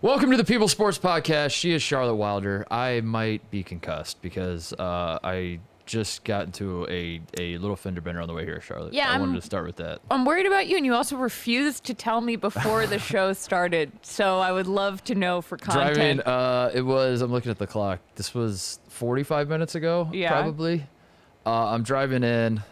Welcome to the People Sports Podcast. She is Charlotte Wilder. I might be concussed because I just got into a little fender bender on the way here, Charlotte. Yeah, I wanted to start with that. I'm worried about you, and you also refused to tell me before the show started. So I would love to know for content. Driving, I'm looking at the clock. This was 45 minutes ago, probably. I'm driving in,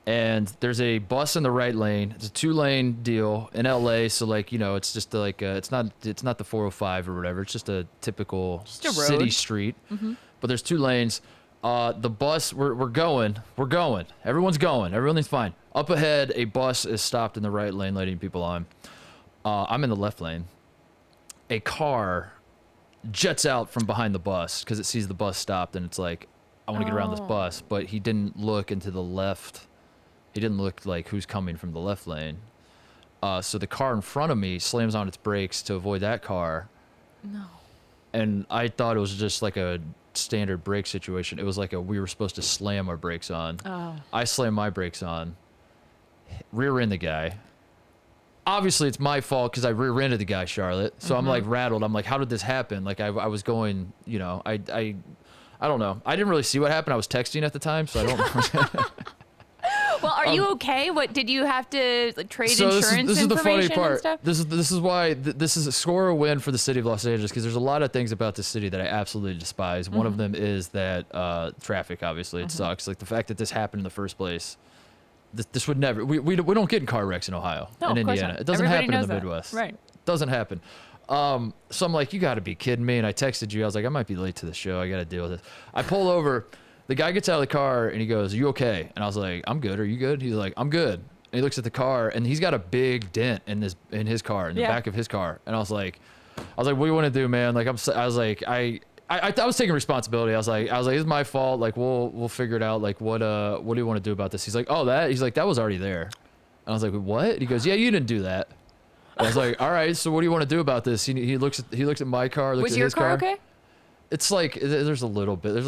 and there's a bus in the right lane. It's a 2-lane deal in LA, so it's just it's not the 405 or whatever. It's just a typical city street. Mm-hmm. But there's 2 lanes. The bus, we're going. Everyone's going. Everything's fine. Up ahead, a bus is stopped in the right lane, letting people on. I'm in the left lane. A car jets out from behind the bus because it sees the bus stopped, and it's like, I want to get around this bus. But he didn't look into the left. He didn't look like who's coming from the left lane. So the car in front of me slams on its brakes to avoid that car. No. And I thought it was just like a standard brake situation. It was like we were supposed to slam our brakes on. Oh. I slammed my brakes on, rear end the guy. Obviously, it's my fault because I rear-ended the guy, Charlotte. So I'm like rattled. I'm like, how did this happen? Like I was going, I don't know. I didn't really see what happened. I was texting at the time, so I don't. Well, are you okay? What did you have to trade insurance this is the funny information part. and stuff? This is why this is a score or win for the city of Los Angeles, because there's a lot of things about this city that I absolutely despise. One of them is that traffic. Obviously, it sucks. Like the fact that this happened in the first place. This would never. We don't get in car wrecks in Ohio and Indiana. It doesn't happen in the Midwest. Right. It doesn't happen. So I'm like, you got to be kidding me. And I texted you. I was like, I might be late to the show. I got to deal with this. I pull over. The guy gets out of the car and he goes, "Are you okay?" And I was like, "I'm good. Are you good?" He's like, "I'm good." And he looks at the car and he's got a big dent in his car, in the back of his car. And I was like, "What do you want to do, man?" Like I was like, I was taking responsibility. I was like, it's my fault. Like we'll figure it out. Like what do you want to do about this? He's like, "Oh, that." He's like, "That was already there." And I was like, "What?" And he goes, "Yeah, you didn't do that." And I was like, "All right. So what do you want to do about this?" He looks at my car. Looks Was at your his car okay? It's like there's a little bit of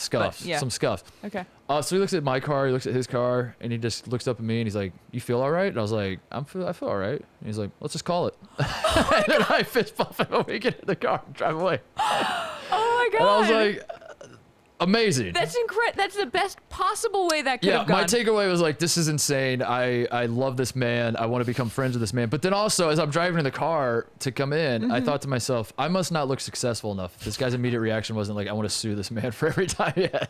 scuff, yeah. some scuff. Okay. So he looks at my car, he looks at his car, and he just looks up at me and he's like, "You feel all right?" And I was like, I feel all right. And he's like, "Let's just call it." And then I fist bump him and we get in the car and drive away. Oh my god. And I was like, amazing. That's incredible. That's the best possible way that could have gone. My takeaway was like, this is insane. I love this man. I want to become friends with this man. But then also, as I'm driving in the car to come in, I thought to myself, I must not look successful enough. This guy's immediate reaction wasn't like, I want to sue this man for every time he has.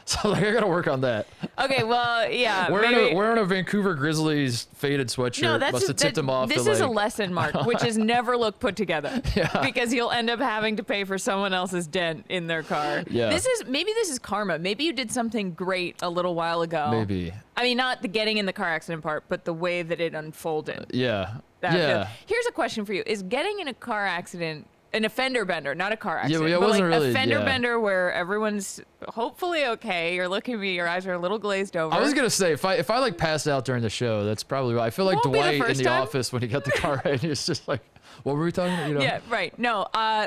So like, I got to work on that. Okay, well, yeah. Wearing a Vancouver Grizzlies faded sweatshirt must have tipped him off. This is a lesson, Mark, which is never look put together. Yeah. Because you'll end up having to pay for someone else's dent in their car. Yeah. Maybe this is karma. Maybe you did something great a little while ago. Maybe. I mean, not the getting in the car accident part, but the way that it unfolded. Yeah. Here's a question for you. Is getting in a car accident an fender bender, not a car accident, it but wasn't like really, a fender bender where everyone's hopefully okay. You're looking at me, your eyes are a little glazed over. I was gonna say if I like passed out during the show, that's probably why. I feel like Dwight in the office when he got the car right, he's just like, what were we talking about? Yeah, right. No,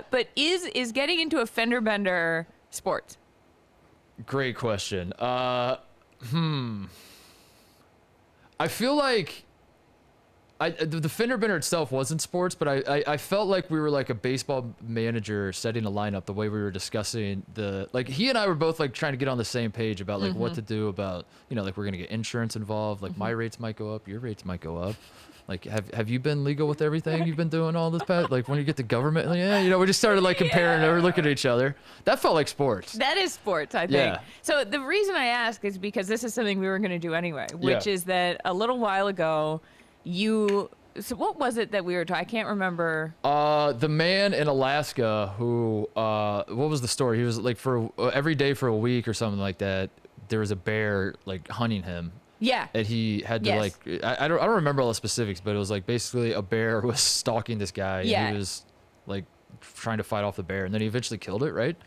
but is getting into a fender bender sports? Great question. I feel like the fender bender itself wasn't sports, but I felt like we were like a baseball manager setting a lineup the way we were discussing he and I were both like trying to get on the same page about like what to do about, like we're going to get insurance involved. Like my rates might go up, your rates might go up. Like, have you been legal with everything you've been doing all this past? Like when you get the government, like, we just started like comparing and looking at each other. That felt like sports. That is sports, I think. Yeah. So the reason I ask is because this is something we were going to do anyway, which is that a little while ago, so what was it that we were talking? I can't remember. The man in Alaska who, what was the story? He was like for every day for a week or something like that. There was a bear like hunting him. Yeah. And he had to I don't remember all the specifics, but it was like basically a bear was stalking this guy. Yeah. And he was like trying to fight off the bear, and then he eventually killed it, right?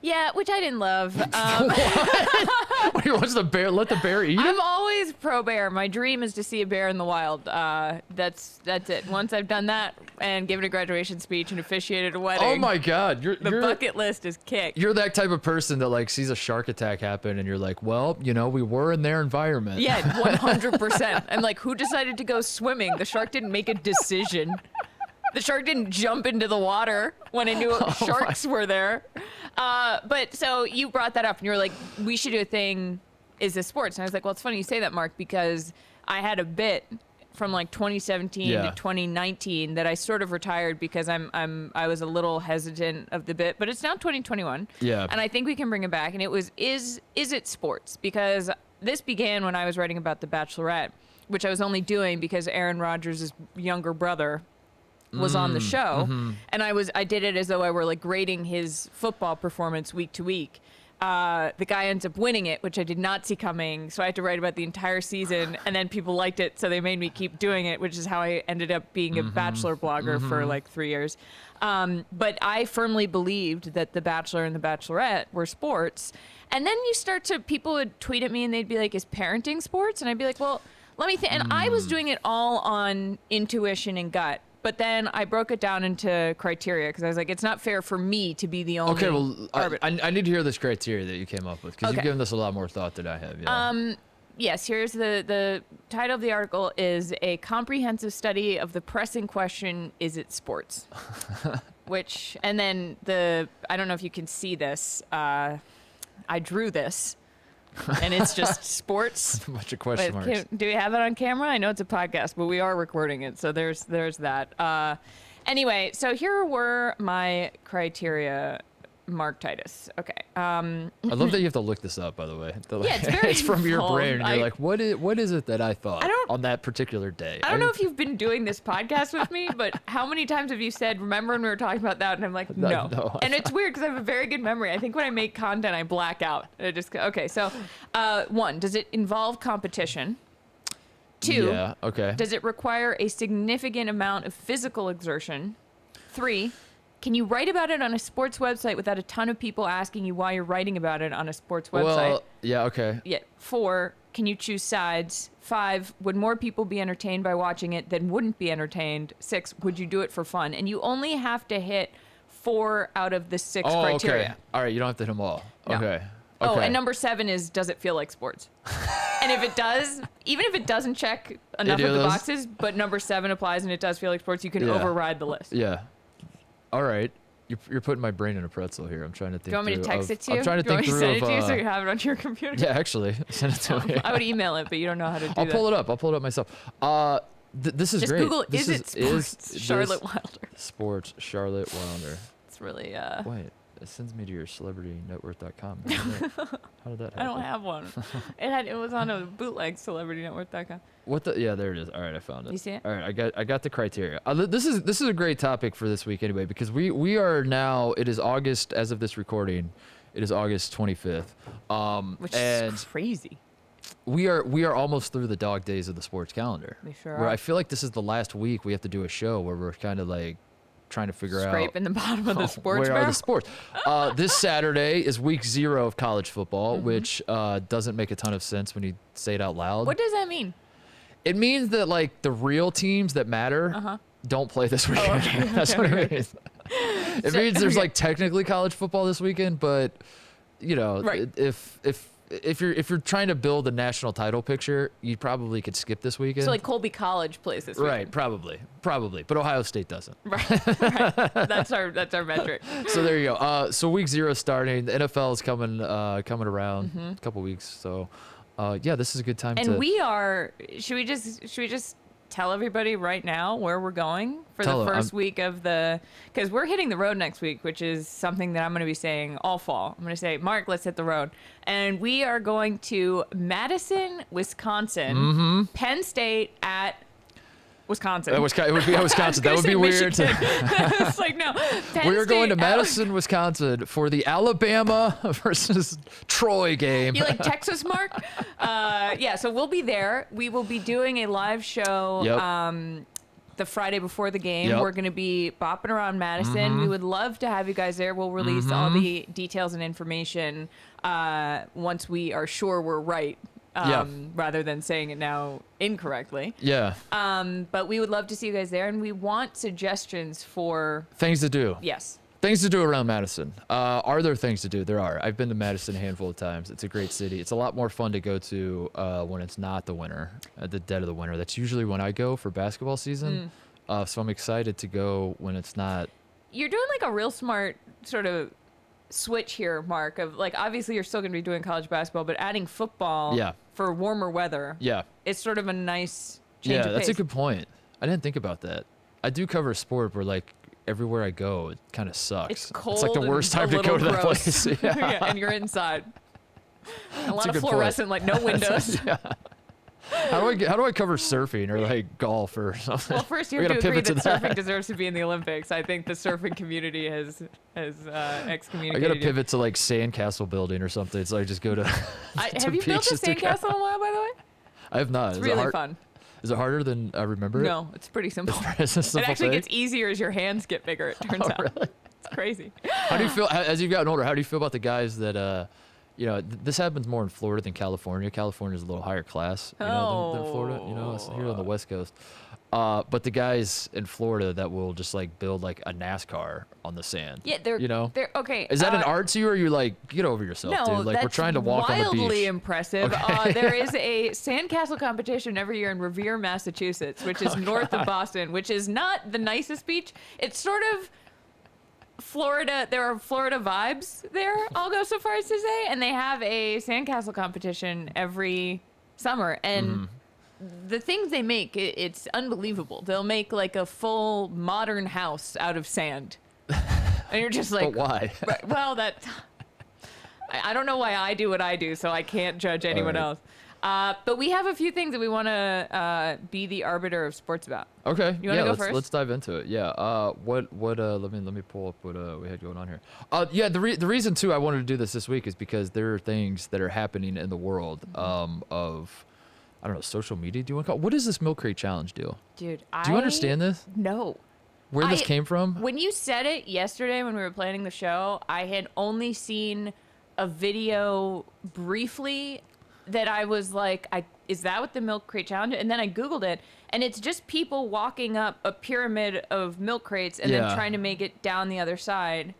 Yeah, which I didn't love. What? He wants the bear, let the bear eat him? I'm always pro bear. My dream is to see a bear in the wild. That's it. Once I've done that and given a graduation speech and officiated a wedding. Oh my God. The bucket list is kicked. You're that type of person that like sees a shark attack happen and you're like, well, we were in their environment. Yeah, 100%. I'm like, who decided to go swimming? The shark didn't make a decision. The shark didn't jump into the water when it knew sharks were there. But so you brought that up and you were like, we should do a thing. Is this sports? And I was like, well, it's funny you say that, Mark, because I had a bit from like 2017 to 2019 that I sort of retired because I was a little hesitant of the bit, but it's now 2021. Yeah. And I think we can bring it back. And it was, is it sports? Because this began when I was writing about The Bachelorette, which I was only doing because Aaron Rodgers' younger brother was on the show. Mm-hmm. And I did it as though I were like grading his football performance week to week. The guy ends up winning it, which I did not see coming. So I had to write about the entire season, and then people liked it, so they made me keep doing it, which is how I ended up being a Bachelor blogger for like 3 years. But I firmly believed that The Bachelor and The Bachelorette were sports. And then people would tweet at me and they'd be like, is parenting sports? And I'd be like, well, let me think. And I was doing it all on intuition and gut. But then I broke it down into criteria because I was like, it's not fair for me to be the only. Okay, well, I need to hear this criteria that you came up with because you've given this a lot more thought than I have. Yeah. Yes, here's the title of the article is a comprehensive study of the pressing question, is it sports? And then I don't know if you can see this. I drew this. And it's just sports. A bunch of question marks. Do we have it on camera? I know it's a podcast, but we are recording it, so there's that. Anyway, so here were my criteria. Mark Titus. Okay. I love that you have to look this up, by the way. Yeah, it's very it's from your involved. brain. And you're like, what is it that I thought on that particular day? I don't know if you've been doing this podcast with me, but how many times have you said, remember when we were talking about that? And I'm like, no. And it's weird because I have a very good memory. I think when I make content, I black out. Okay, so 1, does it involve competition? 2, does it require a significant amount of physical exertion? 3, can you write about it on a sports website without a ton of people asking you why you're writing about it on a sports website? Well, yeah, okay. Yeah. 4, can you choose sides? 5, would more people be entertained by watching it than wouldn't be entertained? 6, would you do it for fun? And you only have to hit 4 out of the 6 criteria. Okay. All right, you don't have to hit them all. No. Okay. Oh, and number 7 is, does it feel like sports? And if it does, even if it doesn't check enough of the boxes, but number 7 applies and it does feel like sports, you can override the list. Yeah. All right. You're putting my brain in a pretzel here. I'm trying to think. Do you want me to text it to you? I'm trying to think through. Do you want me to send it to you so you have it on your computer? Yeah, actually, send it to me. I would email it, but you don't know how to do that. I'll pull it up myself. This is just great. Just Google, is it sports Charlotte Wilder? Sports Charlotte Wilder. It's really, Wait, it sends me to your celebritynetworth.com. How did that happen? I don't have one. It was on a bootleg celebritynetworth.com. Yeah, there it is. All right, I found it. You see it? All right, I got the criteria. This is a great topic for this week anyway, because we are now, it is August, as of this recording, it is August 25th. Which is crazy. We are almost through the dog days of the sports calendar. We sure where are. I feel like this is the last week we have to do a show where we're kind of like trying to figure out scraping the bottom of the sports where barrel? are the sports. This Saturday is week 0 of college football, which doesn't make a ton of sense when you say it out loud. What does that mean? It means that like the real teams that matter don't play this weekend. Okay. That's what it means. It means there's like technically college football this weekend, but you know, if you're trying to build a national title picture, you probably could skip this weekend. So like Colby College plays this weekend. Right, probably, but Ohio State doesn't. Right. That's our metric. So there you go. So week 0 starting. The NFL is coming around a couple weeks. So yeah, this is a good time. And we are. Should we just tell everybody right now where we're going for the first week of because we're hitting the road next week, which is something that I'm going to be saying all fall. I'm going to say, Mark, let's hit the road. And we are going to Madison, Wisconsin, Penn State at Wisconsin. It would be at Wisconsin. That would be weird. It's like, no. We are going to Madison, Wisconsin for the Alabama versus Troy game. You like Texas, Mark? Yeah, so we'll be there. We will be doing a live show the Friday before the game. We're going to be bopping around Madison. We would love to have you guys there. We'll release all the details and information once we are sure we're right. Rather than saying it now incorrectly. Yeah. But we would love to see you guys there, and we want suggestions for things to do. Yes. Things to do around Madison. Are there things to do? There are. I've been to Madison a handful of times. It's a great city. It's a lot more fun to go to when it's not the winter, at the dead of the winter. That's usually when I go for basketball season. So I'm excited to go when it's not. You're doing like a real smart sort of switch here, Mark, of like, obviously you're still going to be doing college basketball, but adding football for warmer weather. Yeah. It's sort of a nice change of that's pace. a good point. I didn't think about that. I do cover a sport where like everywhere I go, it kind of sucks. It's cold. It's like the worst time to go to that place. Yeah, and you're inside. A lot of good fluorescent, like no windows. How do I cover surfing or like golf or something? Well, first you have to agree that surfing deserves to be in the Olympics. I think the surfing community has excommunicated. I got to pivot to like sandcastle building or something. So I just go to. Have you built a sandcastle in a while, by the way? I have not. It's really fun. Is it harder than I remember? No, it's pretty simple. It's a simple it actually thing? gets easier as your hands get bigger. It turns out. Really? It's crazy. How do you feel as you've gotten older? How do you feel about the guys that? This happens more in Florida than California. California's a little higher class, than Florida. It's here on the West Coast. But the guys in Florida that will just like build like a NASCAR on the sand. Yeah, they're okay. Is that an art to you, or are you like, get over yourself, no, dude? Like we're trying to walk on the beach. Wildly impressive. Okay. There is a sandcastle competition every year in Revere, Massachusetts, which is north of Boston, which is not the nicest beach. It's sort of Florida. There are Florida vibes there. I'll go so far as to say, and they have a sandcastle competition every summer, and the things they make, it's unbelievable. They'll make like a full modern house out of sand, and you're just like, but why? Well, I don't know why I do what I do, so I can't judge anyone else. But we have a few things that we want to be the arbiter of sports about. Okay. You want to go first? Let's dive into it. Yeah. Let me pull up what we had going on here. The reason too I wanted to do this week is because there are things that are happening in the world of I don't know, social media. Do you want to call? What is this milk crate challenge deal? Dude, do you understand this? No. Where this came from? When you said it yesterday when we were planning the show, I had only seen a video briefly that I was like, is that what the milk crate challenge is? And then I Googled it, and it's just people walking up a pyramid of milk crates and then trying to make it down the other side,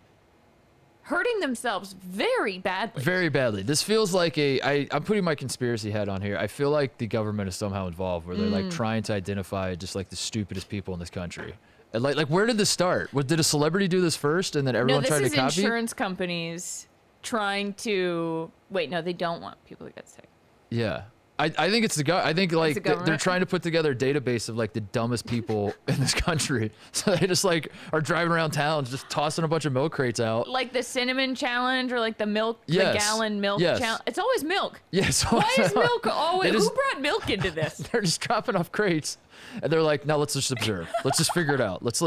hurting themselves very badly. Very badly. This feels like I'm putting my conspiracy hat on here. I feel like the government is somehow involved where they're like trying to identify just like the stupidest people in this country. And like where did this start? Did a celebrity do this first and then everyone tried to copy? No, this is insurance companies trying to... Wait, no, they don't want people to get sick. Yeah. I think it's I think like they're trying to put together a database of like the dumbest people in this country. So they just like are driving around town just tossing a bunch of milk crates out. Like the cinnamon challenge or like the milk, the gallon milk challenge. It's always milk. Yes. Why is milk always? Who brought milk into this? They're just dropping off crates, and they're like, now let's just observe. Let's just figure it out. Let's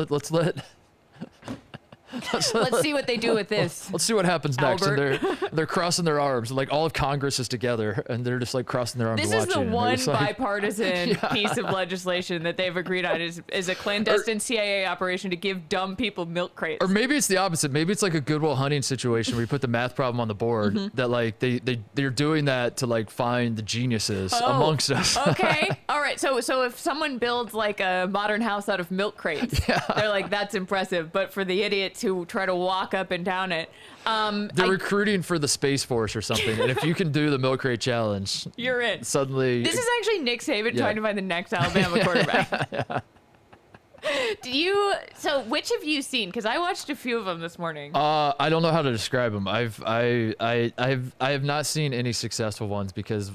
see what they do with this. Let's see what happens next. And they're crossing their arms. And like all of Congress is together, and they're just like crossing their arms. This is the one bipartisan piece of legislation that they've agreed on is a clandestine CIA operation to give dumb people milk crates. Or maybe it's the opposite. Maybe it's like a Goodwill Hunting situation where you put the math problem on the board that like they're doing that to like find the geniuses amongst us. Okay. All right. So if someone builds like a modern house out of milk crates, they're like, that's impressive. But for the idiots who try to walk up and down it. They're recruiting for the Space Force or something. And if you can do the milk crate challenge, you're in. Suddenly. This is actually Nick Saban trying to find the next Alabama quarterback. So which have you seen? Because I watched a few of them this morning. I don't know how to describe them. I have not seen any successful ones because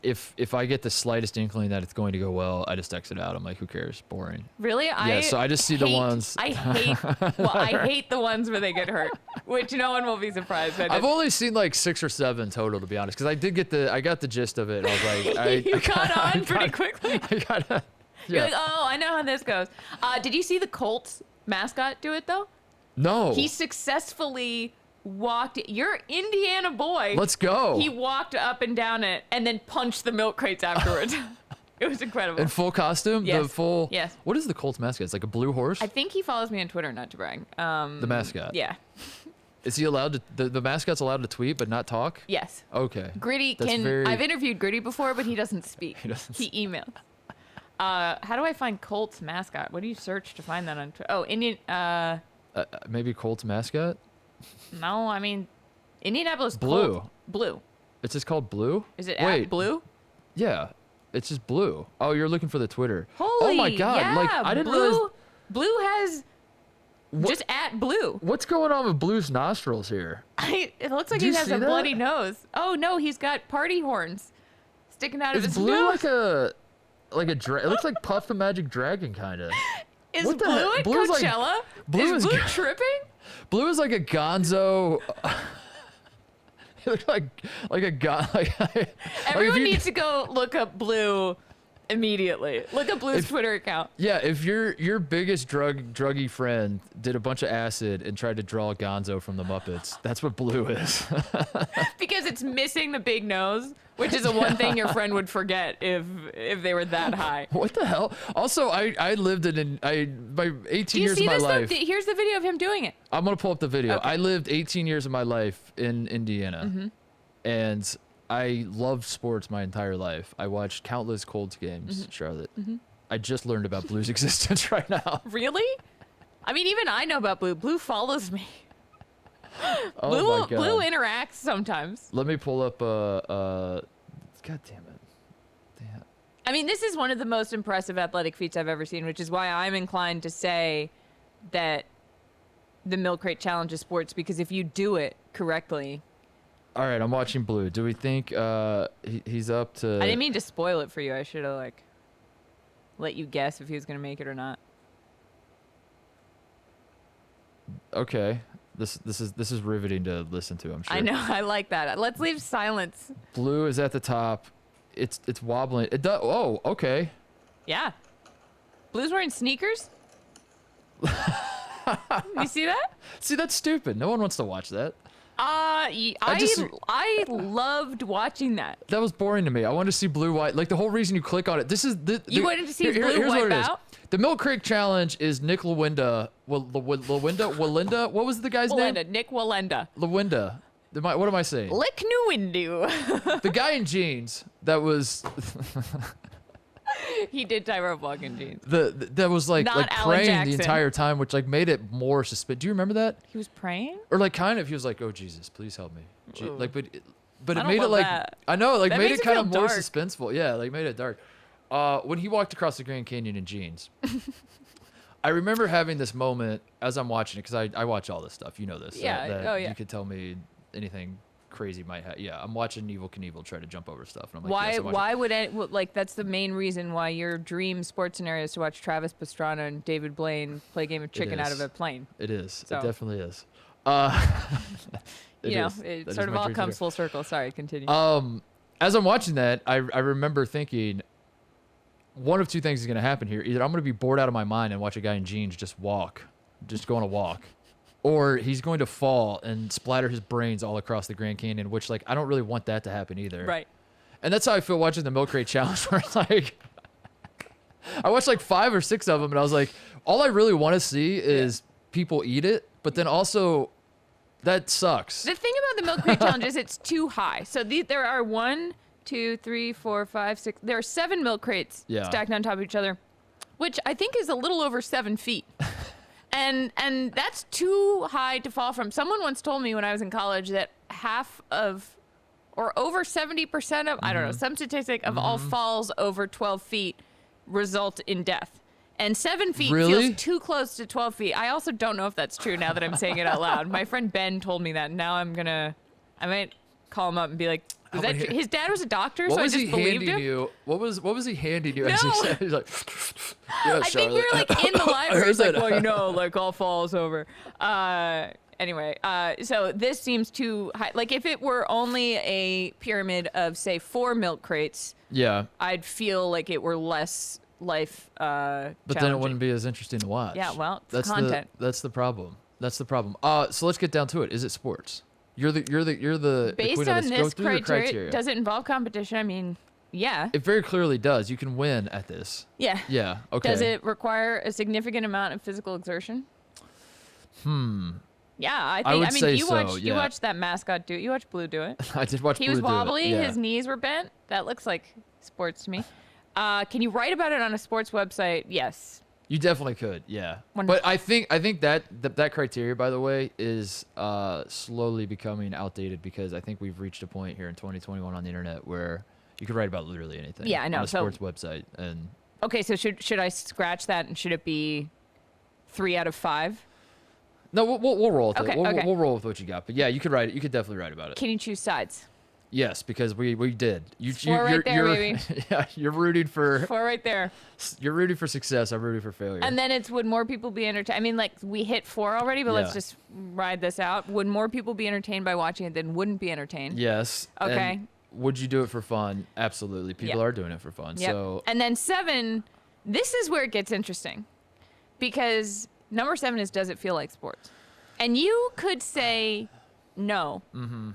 if I get the slightest inkling that it's going to go well, I just exit out. I'm like, who cares? Boring. Really? So I just see the ones. I hate the ones where they get hurt, which no one will be surprised. I've only seen like 6 or 7 total, to be honest, because I got the gist of it. I was like, you got on pretty quickly. You're like, I know how this goes. Did you see the Colts mascot do it though? No. He successfully walked. Your Indiana boy. Let's go. He walked up and down it and then punched the milk crates afterwards. It was incredible. In full costume? Yes. The full. Yes. What is the Colts mascot? It's like a blue horse? I think he follows me on Twitter, not to brag. The mascot. Yeah. Is he allowed to? The mascot's allowed to tweet but not talk? Yes. Okay. Gritty I've interviewed Gritty before, but he doesn't speak. He emails. How do I find Colts mascot? What do you search to find that on Twitter? Oh, Indian. Maybe Colts mascot? No, I mean, Indianapolis Blue. Colts. Blue. It's just called Blue? Is it at Blue? Yeah. It's just Blue. Oh, you're looking for the Twitter. Holy, oh my God. Yeah, like I didn't Blue. realize Blue has just at Blue. What's going on with Blue's nostrils here? It looks like Do he you has see a that? bloody nose. Oh no, he's got party horns sticking out of his Blue nose. it looks like Puff the Magic Dragon kind of. Is what the Blue heck? at Blue's like- Coachella? Blue is is Blue go- tripping? Blue is like a gonzo. He looks like a gon. Everyone needs to go look up Blue immediately. Look up Blue's Twitter account. Yeah, if your biggest druggy friend did a bunch of acid and tried to draw Gonzo from the Muppets, that's what Blue is. Because it's missing the big nose, which is the one thing your friend would forget if they were that high. What the hell? Also, I lived by 18 Do you years see of my this life. though? Here's the video of him doing it. I'm gonna pull up the video. Okay. I lived 18 years of my life in Indiana, and I loved sports my entire life. I watched countless Colts games, Charlotte. I just learned about Blue's existence right now. Really? I mean, even I know about Blue. Blue follows me. Oh Blue, my God. Blue interacts sometimes. Let me pull up. God damn it. Damn. I mean, this is one of the most impressive athletic feats I've ever seen, which is why I'm inclined to say that the Milk Crate Challenge is sports, because if you do it correctly. All right, I'm watching Blue. Do we think he's up to? I didn't mean to spoil it for you. I should have let you guess if he was going to make it or not. Okay, this is riveting to listen to. I'm sure. I know. I like that. Let's leave silence. Blue is at the top. It's wobbling. It does. Oh, okay. Yeah. Blue's wearing sneakers. You see that? See, that's stupid. No one wants to watch that. I loved watching that. That was boring to me. I wanted to see Blue White. Like the whole reason you click on it. This is You wanted to see Blue here's wipe what it is. out? The Milk Crate Challenge is Nick Lawinda. Walinda. What was the guy's name? Nick Walenda. Lawinda. What am I saying? Lick Windu. The guy in jeans that was He did tightrope walk in jeans. that was like Not Alan praying Jackson. the entire time, which like made it more suspicious. Do you remember that? He was praying? Or like kind of he was like, "Oh Jesus, please help me." Ooh. But I it don't made it love like that. I know, like That made makes it it kind of feel more dark. suspenseful. Yeah, like made it dark. When he walked across the Grand Canyon in jeans. I remember having this moment as I'm watching it, because I watch all this stuff. You know this. Yeah. That Oh, yeah. You could tell me anything crazy might happen. Yeah, I'm watching Evel Knievel try to jump over stuff. And I'm like, yes, I'm watching- Why would it, like, that's the main reason why your dream sports scenario is to watch Travis Pastrana and David Blaine play a game of chicken out is. of a plane. It is. So. It definitely is. You know, is. it That sort is of my all dream comes scenario. full circle. Sorry, continue. As I'm watching that, I remember thinking, one of two things is going to happen here. Either I'm going to be bored out of my mind and watch a guy in jeans just go on a walk, or he's going to fall and splatter his brains all across the Grand Canyon, which, like, I don't really want that to happen either. Right. And that's how I feel watching the Milk Crate Challenge, where it's like, I watched like 5 or 6 of them, and I was like, all I really want to see is people eat it, but then also, that sucks. The thing about the Milk Crate Challenge is it's too high. So there are 1, 2, 3, 4, 5, 6. There are 7 milk crates stacked on top of each other, which I think is a little over 7 feet. And that's too high to fall from. Someone once told me when I was in college that half of, or over 70% of, I don't know, some statistic of all falls over 12 feet result in death. And 7 feet Really? feels too close to 12 feet. I also don't know if that's true now that I'm saying it out loud. My friend Ben told me that. And now I might call him up and be like, is that true? His dad was a doctor, so I just believed him. You? What was he handing you? No. As he said? He's like, yeah, I think we were like in the library. It's heard like, that. well, you know, like all falls over. Anyway, so this seems too high. Like if it were only a pyramid of say 4 milk crates, yeah. I'd feel like it were less life. But then it wouldn't be as interesting to watch. Yeah, well, it's that's content. That's the problem. That's the problem. So let's get down to it. Is it sports? You're the Based queen on of this. Go this through the criteria. does it involve competition? I mean, yeah. It very clearly does. You can win at this. Yeah. Yeah. Okay. Does it require a significant amount of physical exertion? Yeah, I would mean, say you so, watched yeah. you watched that mascot do it. You watched Blue do it. I did watch. He Blue was do it. wobbly. Yeah. His knees were bent. That looks like sports to me. Can you write about it on a sports website? Yes. You definitely could, yeah. When- But I think that criteria, by the way, is slowly becoming outdated, because I think we've reached a point here in 2021 on the internet where you could write about literally anything. Yeah, I know. On a So- sports website, and Okay, so should I scratch that and should it be 3 out of 5. No, we'll roll with it. Okay, We'll roll with what you got. But yeah, you could write it. You could definitely write about it. Can you choose sides? Yes, because we did. Four right there, baby. Yeah, you're rooting for 4 right there. You're rooting for success. I'm rooting for failure. And then it's, would more people be entertained? I mean, like, we hit 4 already, but let's just ride this out. Would more people be entertained by watching it than wouldn't be entertained? Yes. Okay. And would you do it for fun? Absolutely. People are doing it for fun. Yep. So. And then 7, this is where it gets interesting, because number 7 is, does it feel like sports? And you could say no,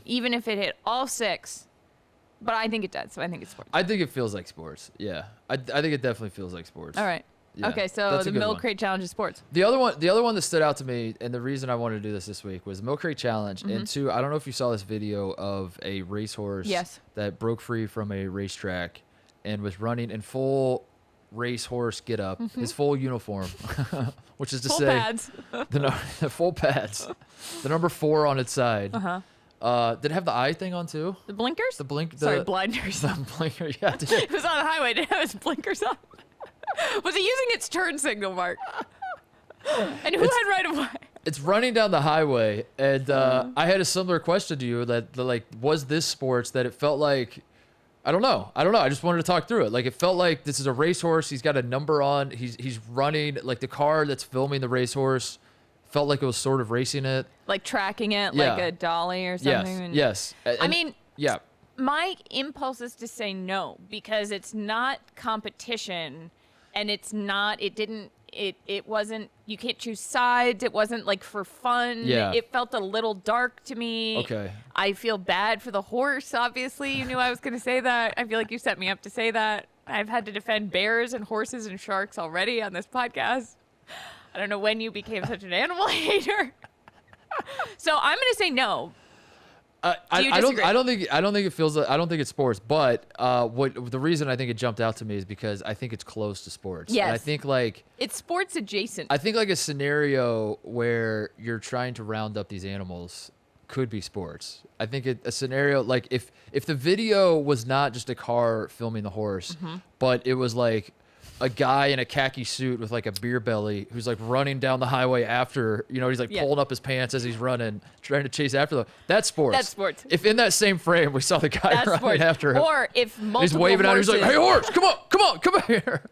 even if it hit all 6. But I think it does, so I think it's sports. I think it feels like sports. Yeah, I think it definitely feels like sports. All right. Yeah, okay, so the Milk Crate Challenge is sports. The other one that stood out to me, and the reason I wanted to do this week, was the Milk Crate Challenge. And 2, I don't know if you saw this video of a racehorse that broke free from a racetrack and was running in full racehorse get-up, his full uniform, which is to say, pads. the full pads, the number 4 on its side. Did it have the eye thing on too? The blinkers? Sorry, blinders. The blinker, yeah. It was on the highway. Did it have its blinkers on? Was it using its turn signal, Mark? And who had right of way? It's running down the highway, and I had a similar question to you that like, was this sports? That it felt like, I don't know. I just wanted to talk through it. Like, it felt like this is a racehorse. He's got a number on. He's running, like the car that's filming the racehorse felt like it was sort of racing it. Like tracking it, like a dolly or something. Yes. I mean, yeah. My impulse is to say no, because it's not competition, and it's not, it wasn't, you can't choose sides. It wasn't like for fun. Yeah. It felt a little dark to me. Okay. I feel bad for the horse, obviously. You knew I was going to say that. I feel like you set me up to say that. I've had to defend bears and horses and sharks already on this podcast. I don't know when you became such an animal hater. So I'm going to say no. I don't think it feels. I don't think it's sports. But the reason I think it jumped out to me is because I think it's close to sports. Yes. And I think like it's sports adjacent. I think like a scenario where you're trying to round up these animals could be sports. I think a scenario like if the video was not just a car filming the horse, but it was like a guy in a khaki suit with like a beer belly who's like running down the highway after, he's like pulling up his pants as he's running, trying to chase after them. That's sports. That's sports. If in that same frame we saw the guy running after him. Or if multiple he's waving horses, out, he's like, hey horse, come here.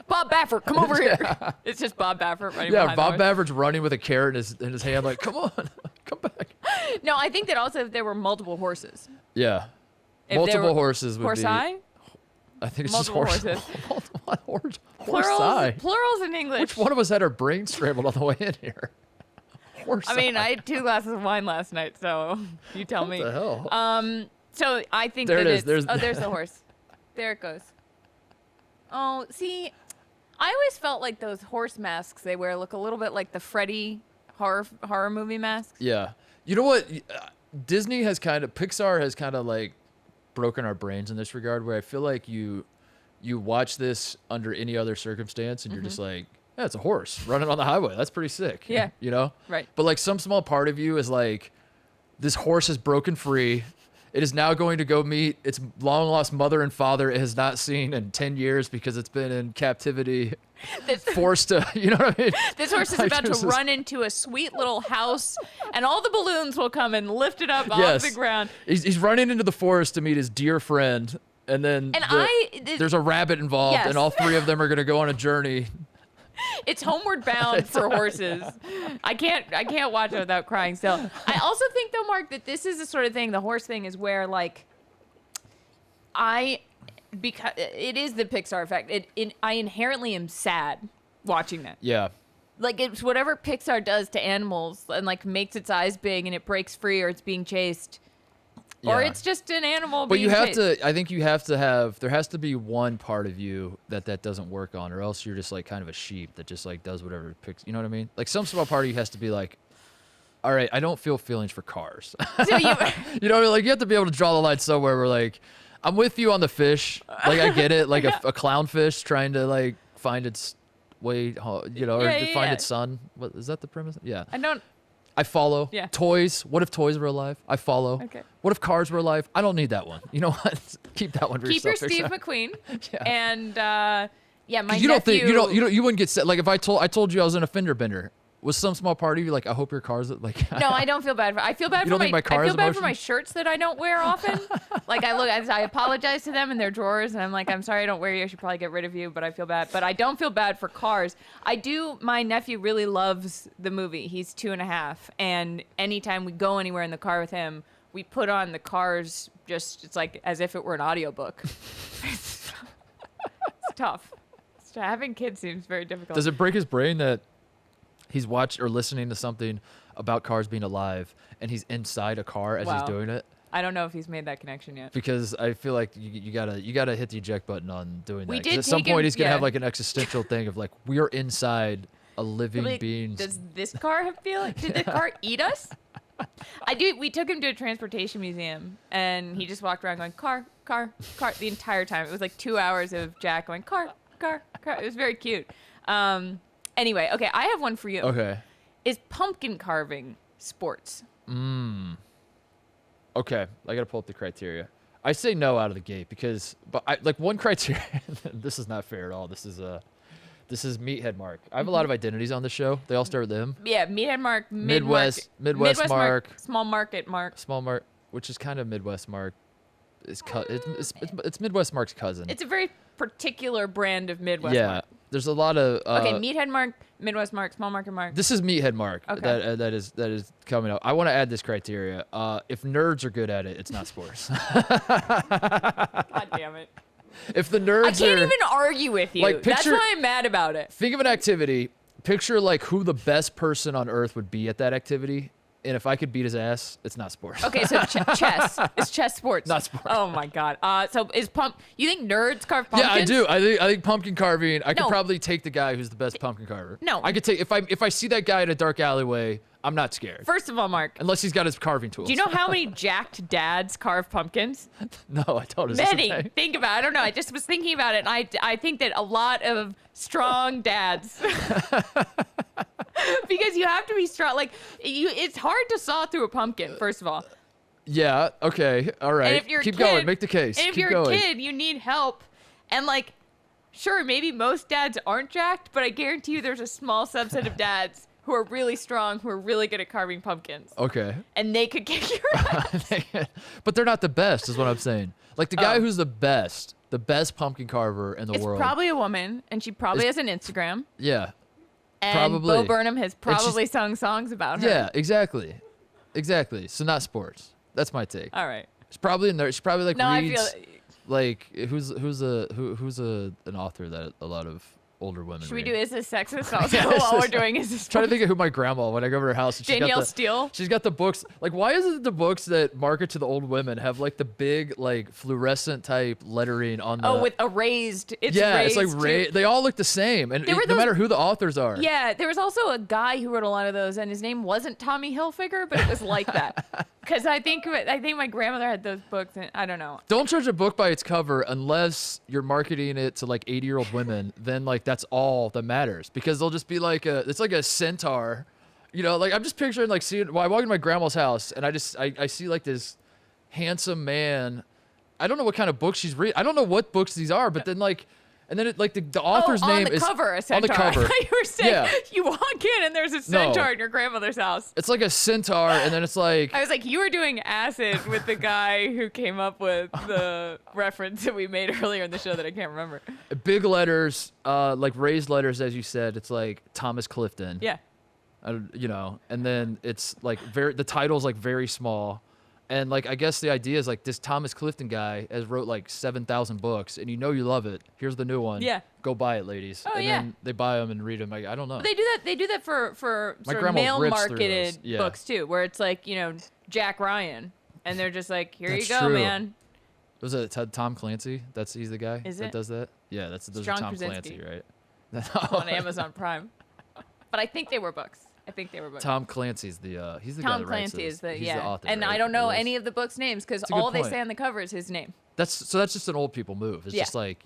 Bob Baffert, come over here. It's just Bob Baffert running behind Bob the horse. Baffert's running with a carrot in his hand like, come on, come back. No, I think that also if there were multiple horses. Yeah. If multiple horses would horse be. eye? I think it's Multiple just horses. horse. Plurals in English. Which one of us had our brains scrambled on the way in here? Horse. I mean, I had 2 glasses of wine last night, so you tell me. What the hell? So I think there that it is. there's the horse. There it goes. Oh, see, I always felt like those horse masks they wear look a little bit like the Freddy horror movie masks. Yeah. You know what? Pixar has kind of like broken our brains in this regard, where I feel like you watch this under any other circumstance and you're just like, yeah, it's a horse running on the highway. That's pretty sick. Yeah. Right. But like some small part of you is like, this horse has broken free. It is now going to go meet its long lost mother and father it has not seen in 10 years because it's been in captivity. Forced to, you know what I mean? This horse is about to run into a sweet little house, and all the balloons will come and lift it up off the ground. He's running into the forest to meet his dear friend, and then there's a rabbit involved, and all 3 of them are going to go on a journey. It's homeward bound for horses. I can't watch it without crying still. I also think, though, Mark, that this is the sort of thing, the horse thing is where, like, because it is the Pixar effect. I inherently am sad watching that. Yeah. Like, it's whatever Pixar does to animals and, like, makes its eyes big and it breaks free or it's being chased. Yeah. Or it's just an animal being chased. I think there has to be one part of you that doesn't work on, or else you're just, like, kind of a sheep that just, like, does whatever it picks. You know what I mean? Like, some small part of you has to be like, all right, I don't feel feelings for cars. So you know, like, you have to be able to draw the line somewhere where, like, I'm with you on the fish. Like, I get it. Like a clownfish trying to like find its way, find its son. What is that the premise? Yeah. I follow. Yeah. Toys. What if toys were alive? I follow. Okay. What if cars were alive? I don't need that one. You know what? Keep that one for yourself. Keep your Steve McQueen. Yeah. And Yeah, my You don't nephew. think you wouldn't get set. Like if I told you I was in a fender bender, was some small party like I hope your car's like. No, I don't feel bad for. I feel bad You for don't think my car I is feel bad for emotional? my shirts that I don't wear often. Like I apologize to them in their drawers, and I'm like, I'm sorry I don't wear you. I should probably get rid of you, but I feel bad. But I don't feel bad for cars. I do. My nephew really loves the movie. He's 2.5, and anytime we go anywhere in the car with him, we put on the Cars. It's like as if it were an audiobook. It's tough. Having kids seems very difficult. Does it break his brain that he's watched or listening to something about cars being alive and he's inside a car as he's doing it? I don't know if he's made that connection yet. Because I feel like you gotta hit the eject button on doing that. We 'Cause did at some take point him- he's gonna have yeah. like an existential thing of like we are inside a living Like, being. does this car have feeling? Did the car eat us? We took him to a transportation museum, and he just walked around going car, car, car the entire time. It was like 2 hours of Jack going car, car, car. It was very cute. Anyway, okay, I have one for you. Okay. Is pumpkin carving sports? Okay, I gotta pull up the criteria. I say no out of the gate because, but I like one criteria. This is not fair at all. This is Meathead Mark. I have a lot of identities on the show. They all start with M. Yeah, Meathead Mark, Midwest Mark, Small Market Mark. Small Mark, which is kind of Midwest Mark. It's Midwest Mark's cousin. It's a very particular brand of Midwest yeah, Mark. there's a lot of. Okay, Meathead Mark, Midwest Mark, Small Market Mark. This is Meathead Mark. Okay. That is coming up. I want to add this criteria. If nerds are good at it, it's not sports. God damn it. If the nerds I can't are, even argue with you. Like, That's picture- why I'm mad about it. think of an activity. Picture like who the best person on earth would be at that activity, and if I could beat his ass, it's not sports. Okay, so chess. Is chess sports? Not sports. Oh my god. So is you think nerds carve Yeah, pumpkins? I do. I think pumpkin carving. I could No. probably take the guy who's the best pumpkin carver. No. I could take if I see that guy in a dark alleyway, I'm not scared. First of all, Mark, Unless he's got his carving tools. do you know how many jacked dads carve pumpkins? No, I don't. Is this a Many. thing? Think about it. I don't know. I just was thinking about it, and I think that a lot of strong dads. Because you have to be strong. Like it's hard to saw through a pumpkin. First of all, Yeah. Okay. All right. and if you're Keep a kid, going. Make the case. And if Keep you're going. a kid, you need help. And like, sure, maybe most dads aren't jacked, but I guarantee you, there's a small subset of dads who are really strong, who are really good at carving pumpkins, Okay. and they could kick your ass. But they're not the best, is what I'm saying. Like the guy Oh. who's the best pumpkin carver in the It's world. probably a woman, and she probably has an Instagram. Yeah. And Probably. Bo Burnham has she's- probably sung songs about her. Yeah. Exactly. So not sports. That's my take. All right. She's probably in there. She's probably like No, I reads. feel. Like who's an author that a lot of older women Should we read? do Is This Sexist also while we're doing Is This Trying to think of who my grandma when I go over to her house. And Danielle Steele? She's got the books. Like, why is it the books that market to the old women have like the big like fluorescent type lettering on the? Oh, with a raised. It's yeah, raised it's like too. they all look the same, and There were no those- matter who the authors are. Yeah, there was also a guy who wrote a lot of those, and his name wasn't Tommy Hilfiger, but it was like that. Because I think my grandmother had those books, and I don't know. Don't judge a book by its cover unless you're marketing it to like 80-year-old women. Then like that's all that matters because they'll just be like it's like a centaur, you know. Like I'm just picturing like seeing. Well, I walk into my grandma's house and I see like this handsome man. I don't know what kind of books she's reading. I don't know what books these are, but then like. And then it, like the author's name on the is cover, a on centaur. the cover. I thought you were saying Yeah. you walk in and there's a centaur in your grandmother's house. It's like a centaur, and then it's like I was like, you were doing acid with the guy who came up with the reference that we made earlier in the show that I can't remember. big letters, like raised letters, as you said. It's like Thomas Clifton. Yeah. You know, and then it's like the title's like very small, and like I guess the idea is like this Thomas Clifton guy has wrote like 7,000 books, and you know you love it. Here's the new one. Yeah. Go buy it, ladies. Oh, and yeah. then they buy them and read them. Like, I don't know. They do that. They do that for My sort of grandma male rips through marketed those. Yeah. books too, where it's like Jack Ryan, and they're just like, here That's you go, true. man. Was it Tom Clancy? He's the guy Is that it? does that. Yeah, those John are Tom Krasinski. Clancy, right? On Amazon Prime. But I think they were books. Tom Clancy's he's the guy Tom that writes Clancy those. is the He's yeah, the author, and right? I don't know He is. any of the books' names because a good all they point. say on the cover is his name. That's just an old people move. It's Yeah. just like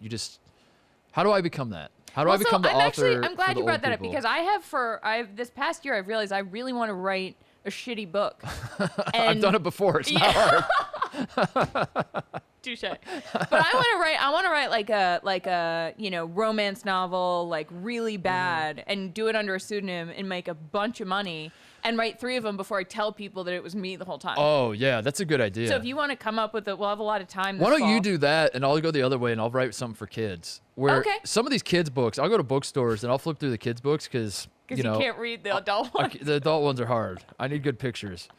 how do I become that? How do I become the I'm author? actually I'm for glad the you brought old that up people? because I've this past year I've realized I really want to write a shitty book. I've done it before. It's not hard. Touche. But I want to write like a romance novel, like really bad, and do it under a pseudonym and make a bunch of money and write 3 of them before I tell people that it was me the whole time. Oh yeah, that's a good idea. So if you want to come up with it, we'll have a lot of time. Why don't fall. you do that, and I'll go the other way, and I'll write something for kids. Where Okay. some of these kids' books, I'll go to bookstores and I'll flip through the kids' books because you can't read the adult ones. the adult ones are hard. I need good pictures,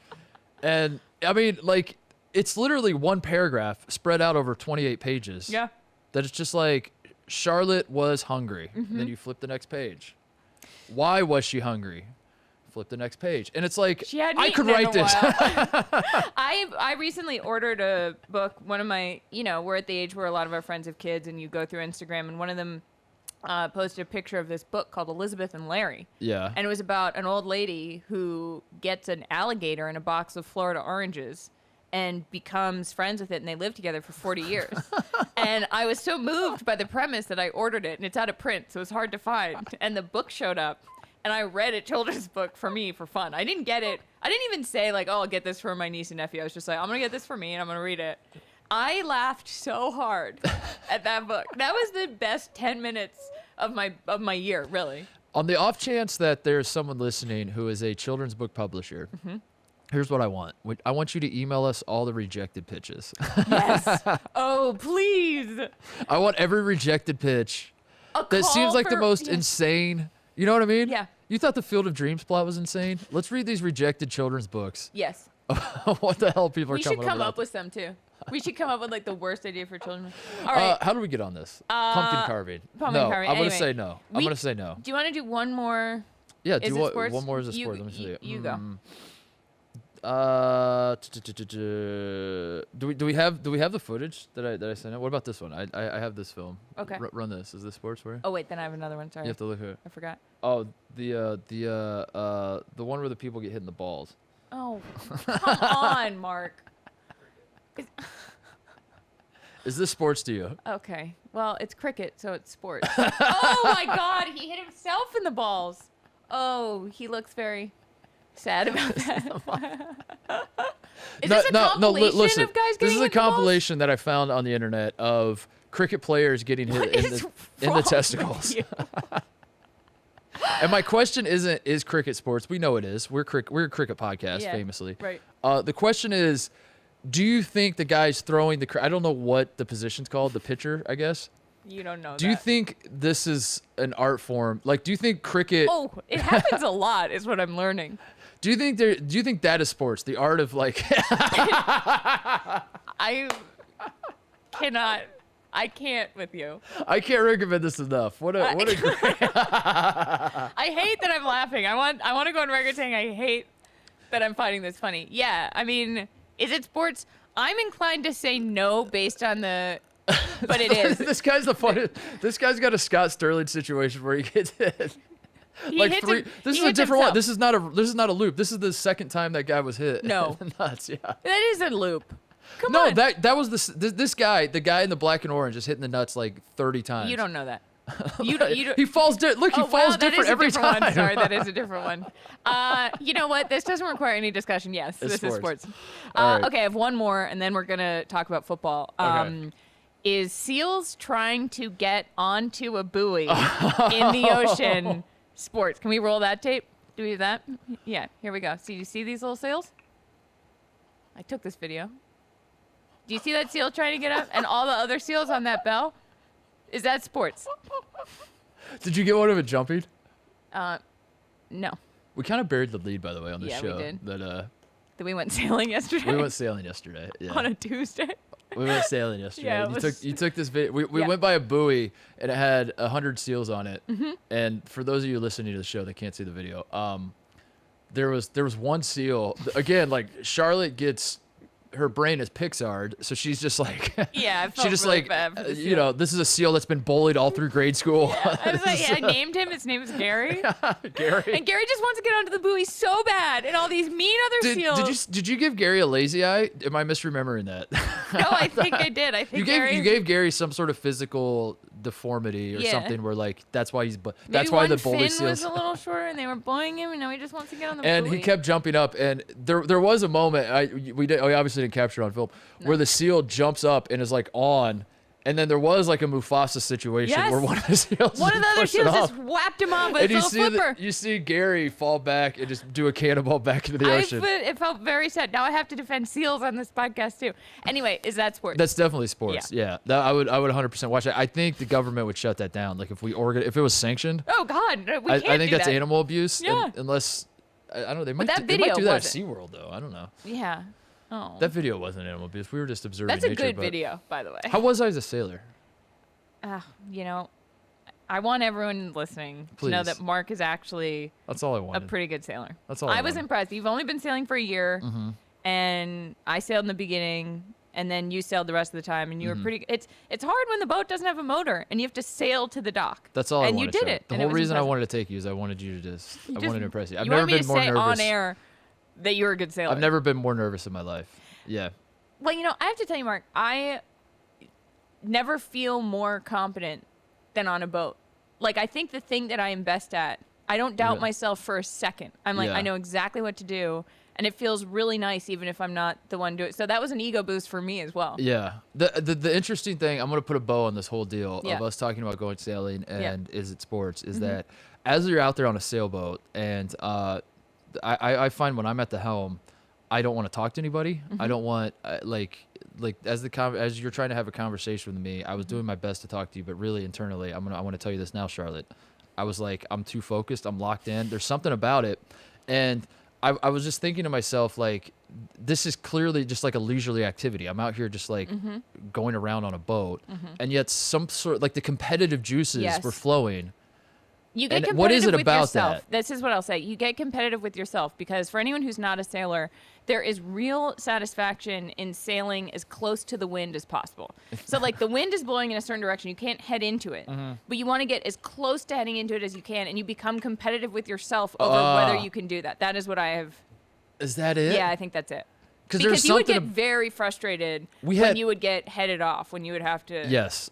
and I mean, like, it's literally one paragraph spread out over 28 pages. Yeah. That it's just like Charlotte was hungry. Mm-hmm. Then you flip the next page. Why was she hungry? Flip the next page, and it's like She hadn't I could eaten in write a this. while. I recently ordered a book. One of my, we're at the age where a lot of our friends have kids, and you go through Instagram, and one of them posted a picture of this book called Elizabeth and Larry. Yeah. And it was about an old lady who gets an alligator in a box of Florida oranges and becomes friends with it, and they live together for 40 years. And I was so moved by the premise that I ordered it, and it's out of print, so it's hard to find. And the book showed up, and I read a children's book for me for fun. I didn't get it. I didn't even say, like, oh, I'll get this for my niece and nephew. I was just like, I'm going to get this for me, and I'm going to read it. I laughed so hard at that book. That was the best 10 minutes of my year, really. On the off chance that there's someone listening who is a children's book publisher, here's what I want. I want you to email us all the rejected pitches. Yes. Oh, please. I want every rejected pitch. That seems like the most insane. You know what I mean? Yeah. You thought the Field of Dreams plot was insane? Let's read these rejected children's books. Yes. What the hell people are We coming should come up up with some, too. We should come up with, like, the worst idea for children. All right. How do we get on this? Pumpkin carving. pumpkin no, carving. I'm going Anyway, to say no. I'm going to say no. Do you want to do one more? Yeah, Is do it what? sports? One more is a sport. Let me see. You go. Do we have the footage that I sent out? What about this one? I have this film. Okay. Run this. Is this sports for you? Oh, wait, then I have another one. Sorry. You have to look at it. I forgot. Oh, the one where the people get hit in the balls. Oh, come on, Mark. Is this sports to you? Okay. Well, it's cricket, so it's sports. Oh, my God. He hit himself in the balls. Oh, he looks very sad about that. Is this a compilation listen, of guys getting this is a hit in the balls? compilation that I found on the internet of cricket players getting hit in the testicles. And my question isn't, is cricket sports? We know it is. We're a cricket podcast, famously. Right. The question is, do you think the guy's throwing I don't know what the position's called, the pitcher, I guess. You don't know Do you think this is an art form? Like, do you think cricket? Oh, it happens a lot, is what I'm learning. Do you think that is sports? The art of, like. I can't with you. I can't recommend this enough. What a great. I hate that I'm laughing. I want to go on record saying I hate that I'm finding this funny. Yeah, I mean, is it sports? I'm inclined to say no based on the, but it is. This guy's the funniest. This guy's got a Scott Sterling situation where he gets hit. This is a different one. This is not a loop. This is the second time that guy was hit. No. Nuts. Yeah. That is a loop. Come no, on. that was this guy, the guy in the black and orange, is hitting the nuts like 30 times. You don't know that. You don't. He falls. Look, he falls different every time. One. Sorry, that is a different one. You know what? This doesn't require any discussion. Yes, this is sports. Right. Okay, I have one more, and then we're gonna talk about football. Okay. Is seals trying to get onto a buoy in the ocean? Sports. Can we roll that tape? Do we do that? Yeah. Here we go. See, you see these little seals? I took this video. Do you see that seal trying to get up, and all the other seals on that bell? Is that sports? Did you get one of it jumping? No. We kind of buried the lead, by the way, on this show. Yeah, we did. That we went sailing yesterday. we went sailing yesterday. Yeah. On a Tuesday. We went sailing yesterday. Yeah, you took this video. We went by a buoy, and it had 100 seals on it. Mm-hmm. And for those of you listening to the show that can't see the video, there was one seal. Again, like, Charlotte gets. Her brain is Pixar, so she's just like, yeah, I felt she just really like, bad for the seal. this is a seal that's been bullied all through grade school. Yeah. I was like, I named him. His name is Gary. Gary. And Gary just wants to get onto the buoy so bad, and all these mean other seals. Did you give Gary a lazy eye? Am I misremembering that? No, I think I did. I think you gave Gary some sort of physical deformity or Yeah. something where like that's why Maybe that's why the one bully fin was seals. a little shorter, and they were bullying him, and now he just wants to get on the And buoy. he kept jumping up, and there was a moment we obviously didn't capture it on film where the seal jumps up and is like on. And then there was like a Mufasa situation Yes. where one of the seals One of the other pushed it seals off. just whapped him off with And his little flipper. you see Gary fall back and just do a cannonball back into the ocean. It felt very sad. Now I have to defend seals on this podcast too. Anyway, is that sports? That's definitely sports. Yeah, I would 100% watch it. I think the government would shut that down. Like if it was sanctioned. Oh God, we I can't think do that's that. animal abuse. Yeah. Unless I don't know, they might that they might video do that at wasn't. SeaWorld though. I don't know. Yeah. Oh. That video wasn't animal abuse. We were just observing That's a nature. good but video, by the way. How was I as a sailor? You know, I want everyone listening to know Please. that Mark is actually That's all I a wanted. pretty good sailor. That's all I I was wanted. impressed. You've only been sailing for a year, and I sailed in the beginning, and then you sailed the rest of the time, and you were pretty. It's hard when the boat doesn't have a motor, and you have to sail to the dock. That's all I and wanted. you did Charlotte. it. The and it whole was reason I impressive. wanted to take you is I wanted you to I wanted to impress you. I've You never want me been to more say nervous. on air that you're a good sailor. I've never been more nervous in my life. Yeah. Well, I have to tell you, Mark, I never feel more competent than on a boat. Like, I think the thing that I am best at, I don't doubt Really? myself for a second. I'm like, Yeah. I know exactly what to do, and it feels really nice even if I'm not the one doing it. So that was an ego boost for me as well. Yeah. The interesting thing, I'm going to put a bow on this whole deal Yeah. of us talking about going sailing and is it sports, is Mm-hmm. that as you're out there on a sailboat and I find when I'm at the helm, I don't want to talk to anybody. Mm-hmm. I don't want as you're trying to have a conversation with me, I was doing my best to talk to you, but really internally, I want to tell you this now, Charlotte. I was like, I'm too focused. I'm locked in. There's something about it. And I was just thinking to myself, like, this is clearly just like a leisurely activity. I'm out here just like going around on a boat. And yet some sort like the competitive juices Yes. were flowing. You get And competitive what is it with about yourself. that? This is what I'll say. You get competitive with yourself because for anyone who's not a sailor, there is real satisfaction in sailing as close to the wind as possible. So like the wind is blowing in a certain direction, you can't head into it, but you want to get as close to heading into it as you can, and you become competitive with yourself over whether you can do that. That is what I have. Is that it? Yeah, I think that's it. 'Cause there's Because you would something get very frustrated We when had- you would get headed off, when you would have to. Yes.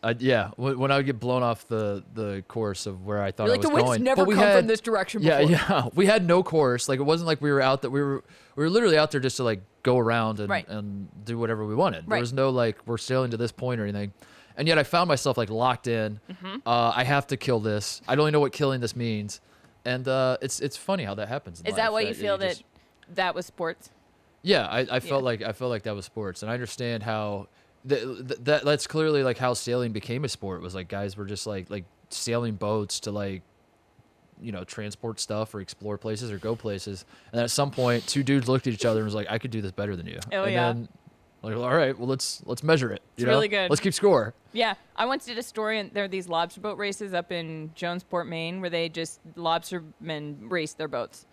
When I would get blown off the course of where I thought You're I like, was the wind's going. never But we come had- from this direction Yeah, before. yeah. We had no course. Like it wasn't like we were out that we were literally out there just to like go around and, Right. and do whatever we wanted. There Right. was no like we're sailing to this point or anything. And yet I found myself like locked in. I have to kill this. I don't even know what killing this means. And it's funny how that happens. In Is that life, why you feel that just- that was sports? Yeah, I felt like that was sports, and I understand how that's clearly like how sailing became a sport. Was like guys were just like sailing boats to like transport stuff or explore places or go places, and then at some point two dudes looked at each other and was like, I could do this better than you. Oh, and yeah. then like, all right, well let's measure it. It's really good. Let's keep score. Yeah, I once did a story, and there are these lobster boat races up in Jonesport, Maine, where they just lobstermen race their boats.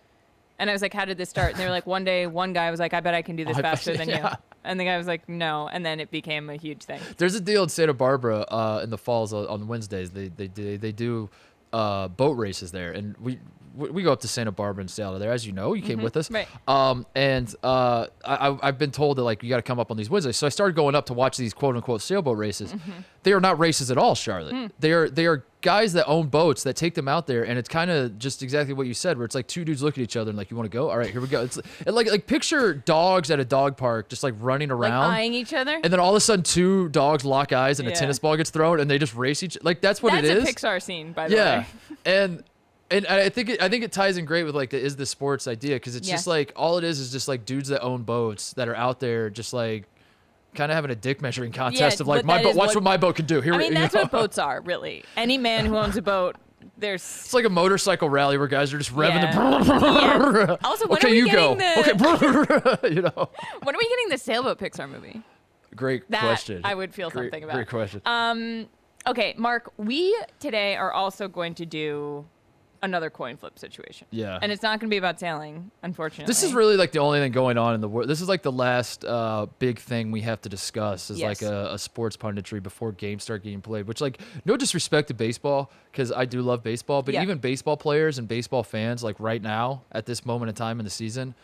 And I was like, how did this start? And they were like, one day, one guy was like, I bet I can do this faster than you. Yeah. And the guy was like, no. And then it became a huge thing. There's a deal in Santa Barbara in the falls on Wednesdays. They do boat races there, and we go up to Santa Barbara and sail there, as you know. You came with us, Right. And I've been told that like you got to come up on these Wednesdays. So I started going up to watch these quote unquote sailboat races. They are not races at all, Charlotte. They are guys that own boats that take them out there, and it's kind of just exactly what you said, where it's like two dudes look at each other and like, you want to go? All right, here we go. It's like picture dogs at a dog park just like running Like around. eyeing each other. And then all of a sudden, two dogs lock eyes, and a Yeah. tennis ball gets thrown, and they just race each. Like that's what That's it is. a Pixar scene, by the Yeah, way. and I think it ties in great with like the is the sports idea, because it's just Yes. like all it is just like dudes that own boats that are out there just like kind of having a dick measuring contest of like but my that boat. is Watch what- what my boat can do. Here, I mean, that's know? what boats are, really. Any man who owns a boat, there's. It's like a motorcycle rally where guys are just revving Yeah. the. Also, when okay, are we you go. getting the? Okay, you know. When are we getting the sailboat Pixar movie? Great That question. I would feel Great- something about. Great question. Okay, Mark, we today are also going to do another coin flip situation. Yeah. And it's not going to be about sailing, unfortunately. This is really like the only thing going on in the world. This is like the last big thing we have to discuss is Yes. like a sports punditry before games start getting played, which like no disrespect to baseball, because I do love baseball, but Yeah. even baseball players and baseball fans like right now at this moment in time in the season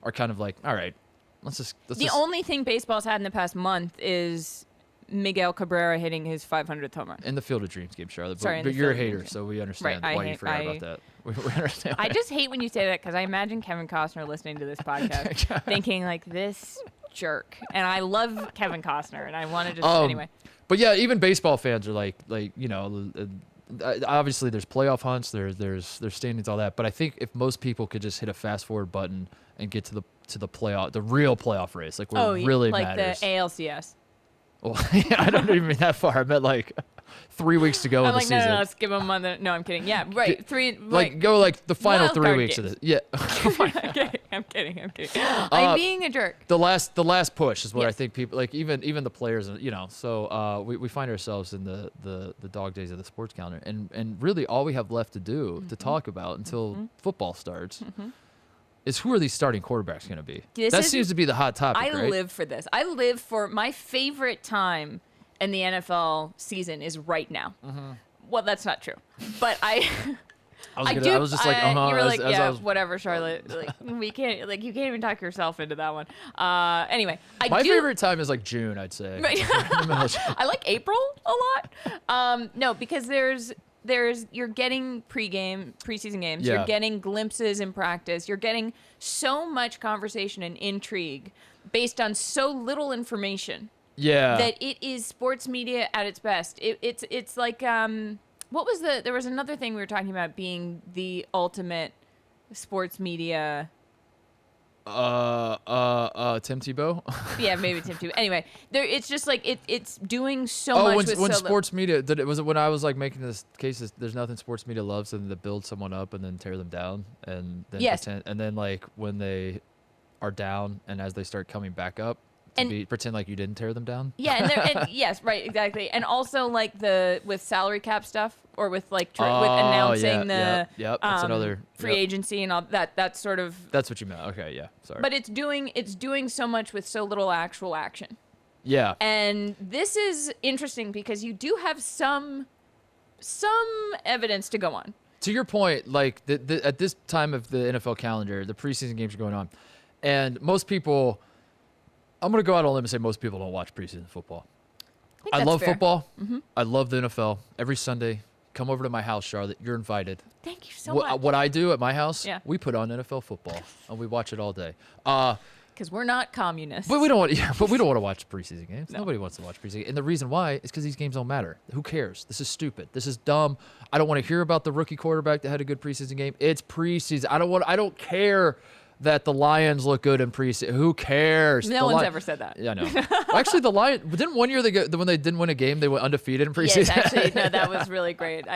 are kind of like, all right, let's The just only thing baseball's had in the past month is Miguel Cabrera hitting his 500th home run. In the Field of Dreams game, Charlotte. Sorry, but you're a hater, so we understand Right, why you forgot about that. We understand. I just hate when you say that because I imagine Kevin Costner listening to this podcast thinking like this jerk. And I love Kevin Costner, and I want to just anyway. But yeah, even baseball fans are like obviously there's playoff hunts, there's standings, all that. But I think if most people could just hit a fast forward button and get to the playoff, the real playoff race, like where it really matters. Like the ALCS. Well, I don't even mean that far. I meant like 3 weeks to go in the season. No, let's give them no, I'm kidding. Yeah, right. Go like the final 3 weeks games. of this. Yeah. I'm kidding. I'm being a jerk. The last push is what I think people like. Even the players, So we find ourselves in the dog days of the sports calendar, and really all we have left to do to talk about until football starts. Is who are these starting quarterbacks going to be? That seems to be the hot topic, right? I live for this. I live for my favorite time in the NFL season is right now. Well, that's not true, but I was just like, you were like, whatever, Charlotte. Like, we can't, like, you can't even talk yourself into that one. Anyway, my favorite time is like June, I'd say. I like April a lot. No, because you're getting preseason games. Yeah. You're getting glimpses in practice. You're getting so much conversation and intrigue based on so little information. Yeah. That it is sports media at its best. It's like there was another thing we were talking about being the ultimate sports media. Tim Tebow. Yeah, maybe Tim Tebow. Anyway, it's just like it's doing so much. When sports media was it when I was like making this case, there's nothing sports media loves than to build someone up and then tear them down, and then pretend, and then like when they are down and as they start coming back up, pretend like you didn't tear them down. Yeah, and yes, right, exactly, and also like with salary cap stuff or with like with announcing the that's another free agency and all that sort of. That's what you meant. Okay, yeah, sorry. But it's doing so much with so little actual action. Yeah. And this is interesting because you do have some evidence to go on. To your point, like at this time of the NFL calendar, the preseason games are going on, and most people. I'm going to go out on a limb and say most people don't watch preseason football. I love football. I love the NFL. Every Sunday, come over to my house, Charlotte. You're invited. Thank you so much. What I do at my house, we put on NFL football, and we watch it all day. Because we're not communists. But we don't want to watch preseason games. No. Nobody wants to watch preseason. And the reason why is because these games don't matter. Who cares? This is stupid. This is dumb. I don't want to hear about the rookie quarterback that had a good preseason game. It's preseason. I don't care that the Lions look good in preseason. Who cares? No one's ever said that. Yeah, I know. Actually, the Lions didn't one year when they didn't win a game, they went undefeated in preseason. Yes, actually, no, that was really great.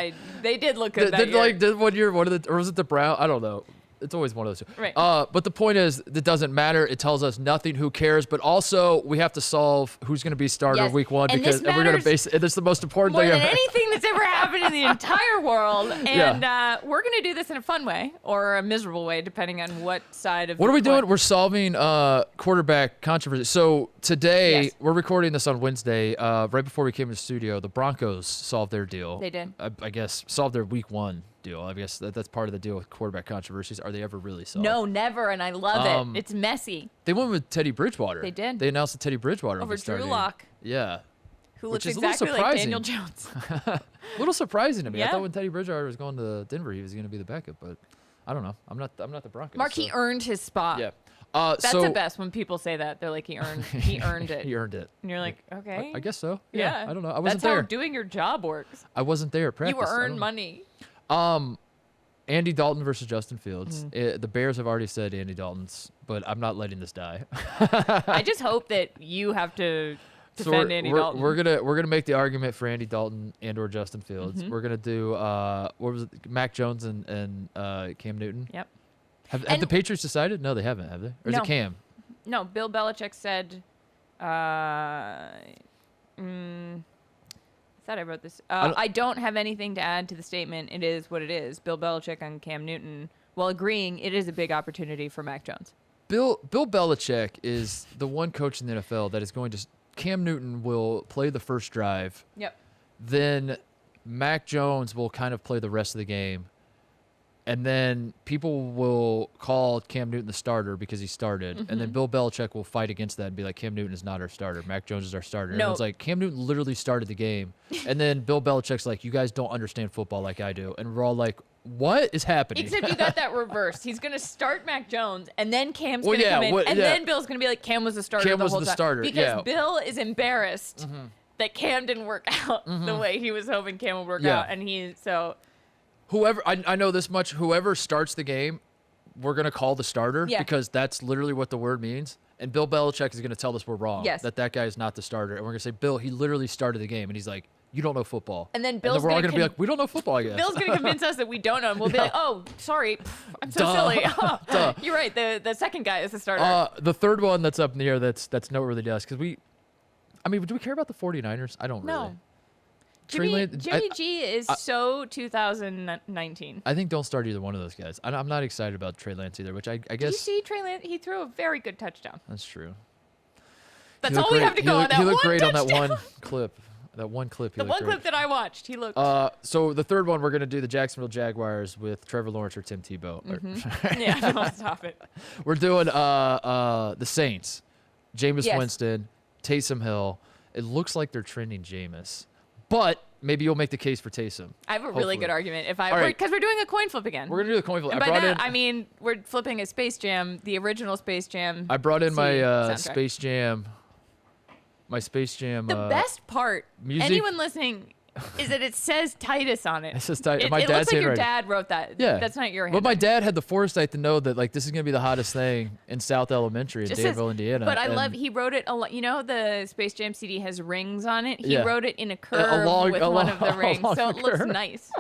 They did look good that year. Did 1 year or was it the Browns? I don't know. It's always one of those two. Right. But the point is, it doesn't matter. It tells us nothing. Who cares? But also, we have to solve who's going to be starter week one and we're going to base it. That's the most important thing. More than anything that's ever happened in the entire world. And we're going to do this in a fun way or a miserable way, depending on what side of. What are we doing? We're solving quarterback controversy. So today, we're recording this on Wednesday. Right before we came to the studio, the Broncos solved their deal. They did. I guess solved their week one deal. I guess that's part of the deal with quarterback controversies. Are they ever really solved? No, never, and I love it. It's messy. They went with Teddy Bridgewater. They did. They announced that Teddy Bridgewater over Drew Lock. Yeah. Who looks exactly like Daniel Jones. A little surprising to me. Yeah. I thought when Teddy Bridgewater was going to Denver, he was going to be the backup, but I don't know. I'm not the Broncos. Mark, he earned his spot. Yeah. That's the best when people say that. They're like, he earned it. He earned it. And you're like, okay. I guess so. Yeah. I don't know. I wasn't there. there. That's how doing your job works. I wasn't there at practice. You earned money. Andy Dalton versus Justin Fields. The Bears have already said Andy Dalton's, but I'm not letting this die. I just hope that you have to defend Andy Dalton. We're gonna make the argument for Andy Dalton and or Justin Fields. We're gonna do what was it? Mac Jones and Cam Newton. Yep. Have the Patriots decided? No, they haven't. Have they? Or is it Cam? No, Bill Belichick said. I thought I wrote this. I don't have anything to add to the statement. It is what it is. Bill Belichick on Cam Newton, while agreeing it is a big opportunity for Mac Jones. Bill Belichick is the one coach in the NFL that is going to. Cam Newton will play the first drive. Yep. Then Mac Jones will kind of play the rest of the game. And then people will call Cam Newton the starter because he started. And then Bill Belichick will fight against that and be like, Cam Newton is not our starter. Mac Jones is our starter. No. Everyone's like, Cam Newton literally started the game. And then Bill Belichick's like, you guys don't understand football like I do. And we're all like, what is happening? Except you got that reversed. He's going to start Mac Jones, and then Cam's going to come in, and then Bill's going to be like, Cam was the starter Cam the was whole the time. starter, Because Bill is embarrassed that Cam didn't work out the way he was hoping Cam would work out. And whoever, I know this much, whoever starts the game, we're going to call the starter because that's literally what the word means. And Bill Belichick is going to tell us we're wrong, that guy is not the starter. And we're going to say, Bill, he literally started the game. And he's like, you don't know football. And then we're all going to be like, we don't know football, I guess. Bill's going to convince us that we don't know. And we'll be like, oh, sorry. I'm so silly. You're right. The second guy is the starter. The third one that's up in the air that's noteworthy to us. Because do we care about the 49ers? I don't really. No. Jimmy G is so 2019. I think don't start either one of those guys. I'm not excited about Trey Lance either, which I guess. Did you see Trey Lance? He threw a very good touchdown. That's true. That's all we have to go on that one. He looked great touchdown. on that one clip. That one clip. The one clip that I watched, he looked. So the third one, we're gonna do the Jacksonville Jaguars with Trevor Lawrence or Tim Tebow. Yeah, no, stop it. We're doing the Saints, Jameis Winston, Taysom Hill. It looks like they're trending Jameis, but maybe you'll make the case for Taysom. I have a really good argument because we're doing a coin flip again. We're gonna do the coin flip. And by that, I mean we're flipping a Space Jam, the original Space Jam. I brought in my soundtrack. Space Jam. My Space Jam. The best part, music? anyone listening, is that it says Titus on it. It says Titus. My it dad's looks like your handwriting. dad wrote that. Yeah. That's not your But handwriting. my dad had the foresight to know that like this is gonna be the hottest thing in South Elementary in Just Danville, says- Indiana. But I And love he wrote it. You know the Space Jam CD has rings on it. He Yeah. wrote it in a curve Along- with along- one of the rings, along so the it looks curve. nice.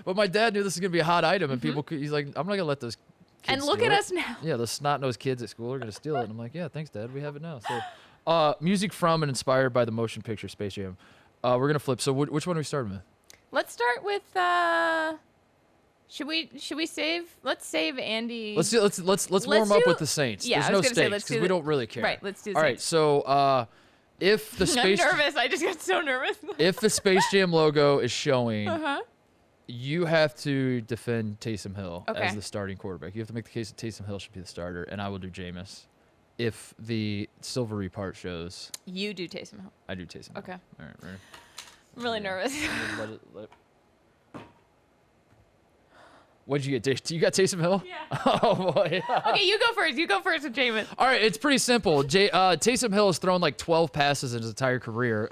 But my dad knew this was gonna be a hot item, and people could. He's like, I'm not gonna let those. Kids And look steal at it. us now. Yeah, those snot-nosed kids at school are gonna steal it. And I'm like, yeah, thanks, Dad. We have it now. So, music from and inspired by the motion picture Space Jam. We're gonna flip. So, which one are we starting with? Let's start with. Should we save? Let's save Andy. Let's warm up with the Saints. Yeah, There's I no was gonna say, stakes let's do because we the- don't really care. Right, let's do the All right, Saints. so if the Space I'm nervous. I just got so nervous. if the Space Jam logo is showing, Uh-huh. you have to defend Taysom Hill Okay. as the starting quarterback. You have to make the case that Taysom Hill should be the starter, and I will do Jameis. If the silvery part shows, You do Taysom Hill. I do Taysom Hill. Okay. All right, ready? I'm really nervous. What'd you get? You got Taysom Hill? Yeah. Oh boy. Okay, you go first. You go first with Jamin. All right, it's pretty simple. Taysom Hill has thrown like 12 passes in his entire career.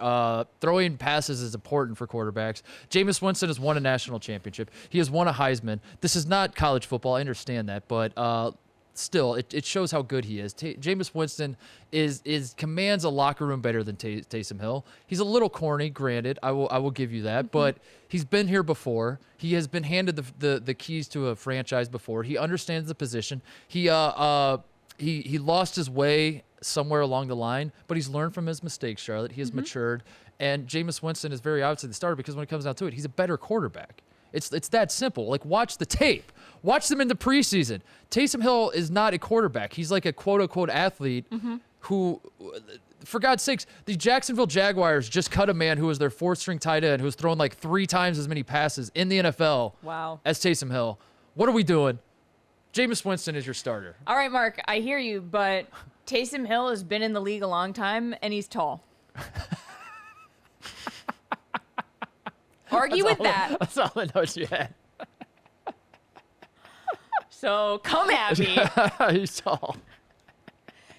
Throwing passes is important for quarterbacks. Jameis Winston has won a national championship. He has won a Heisman. This is not college football. I understand that, but still, it shows how good he is. Jameis Winston commands a locker room better than Taysom Hill. He's a little corny, granted. I will give you that, but he's been here before. He has been handed the keys to a franchise before. He understands the position. He lost his way somewhere along the line, but he's learned from his mistakes, Charlotte. He has matured, and Jameis Winston is very obviously the starter because when it comes down to it, he's a better quarterback. It's that simple. Like, watch the tape. Watch them in the preseason. Taysom Hill is not a quarterback. He's like a quote-unquote athlete who, for God's sakes, the Jacksonville Jaguars just cut a man who was their fourth-string tight end who was throwing like 3 times as many passes in the NFL as Taysom Hill. What are we doing? Jameis Winston is your starter. All right, Mark, I hear you, but Taysom Hill has been in the league a long time, and he's tall. Argue with that. That's all I know you had. So come at me. He's tall.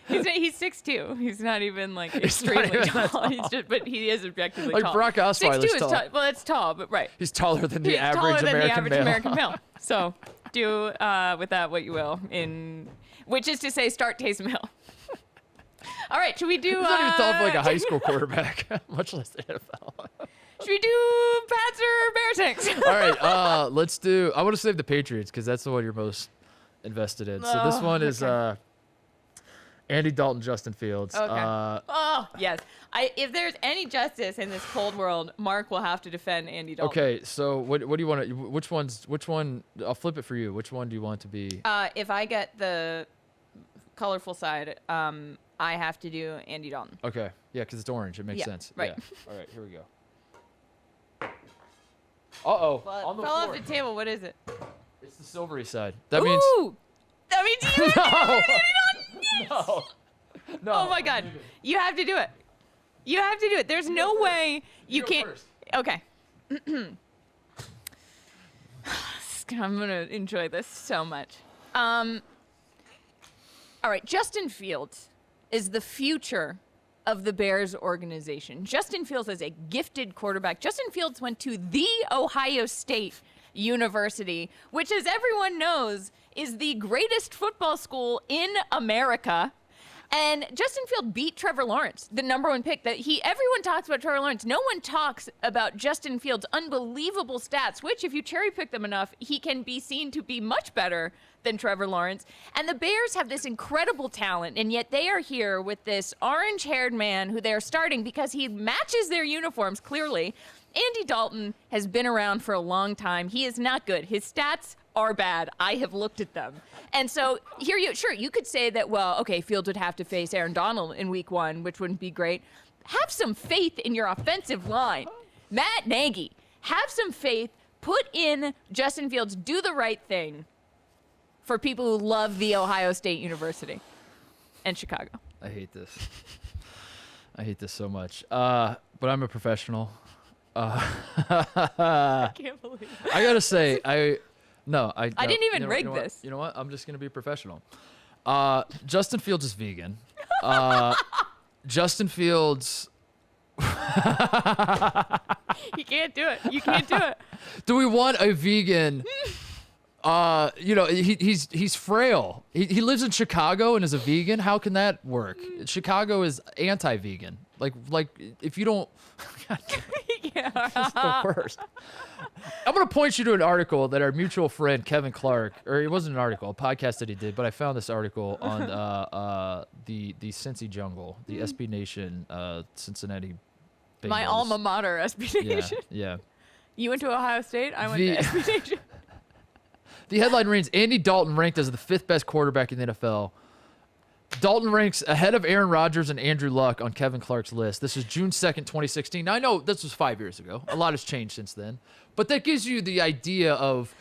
He's 6'2". He's not even like extremely even that tall. He's just, but he is objectively Like tall. Brock Osweiler's 6'2" is tall. tall. Well, that's tall, but right. He's taller than the He's average taller than American the average male. American male. So do with that what you will. Which is to say, start Taysom Hill. All right, should we do? He's not even tall for like a high school quarterback, much less the NFL. Should we do Pats or Bears? All right, let's do. I want to save the Patriots because that's the one you're most invested in. So this one is Andy Dalton, Justin Fields. Okay. Yes. If there's any justice in this cold world, Mark will have to defend Andy Dalton. Okay, so what do you want to? Which one? I'll flip it for you. Which one do you want to be? If I get the colorful side, I have to do Andy Dalton. Okay, yeah, because it's orange. It makes sense. Right. Yeah. All right, here we go. Uh-oh. Well, On the fell floor. off the table. What is it? It's the silvery side. That means. That means you No. No. No. Oh my God. You have to do it. You have to do it. There's no way you can't. First. Okay. I'm going to enjoy this so much. All right. Justin Fields is the future of the Bears organization. Justin Fields is a gifted quarterback. Justin Fields went to the Ohio State University, which, as everyone knows, is the greatest football school in America. And Justin Fields beat Trevor Lawrence, the number one pick. Everyone talks about Trevor Lawrence. No one talks about Justin Fields' unbelievable stats, which, if you cherry pick them enough, he can be seen to be much better than Trevor Lawrence. And the Bears have this incredible talent, and yet they are here with this orange-haired man who they are starting because he matches their uniforms clearly. Andy Dalton has been around for a long time. He is not good. His stats are bad. I have looked at them. And so you could say that, well, okay, Fields would have to face Aaron Donald in week 1, which wouldn't be great. Have some faith in your offensive line. Matt Nagy, have some faith. Put in Justin Fields. Do the right thing for people who love the Ohio State University and Chicago. I hate this. I hate this so much. But I'm a professional. I can't believe it. I gotta say, I didn't even rig this. You know what? I'm just gonna be professional. Justin Fields is vegan. Justin Fields. You can't do it. You can't do it. Do we want a vegan? He's frail. He lives in Chicago and is a vegan. How can that work? Chicago is anti-vegan. Like if you don't. Yeah. This is the worst. I'm going to point you to an article that our mutual friend Kevin Clark, or it wasn't an article, a podcast that he did, but I found this article on the Cincy Jungle, the SB Nation, Cincinnati Bengals. My alma mater, SB Nation. Yeah. You went to Ohio State. I went to SB Nation. The headline reads, Andy Dalton ranked as the 5th best quarterback in the NFL. Dalton ranks ahead of Aaron Rodgers and Andrew Luck on Kevin Clark's list. This is June 2nd, 2016. Now, I know this was 5 years ago. A lot has changed since then. But that gives you the idea of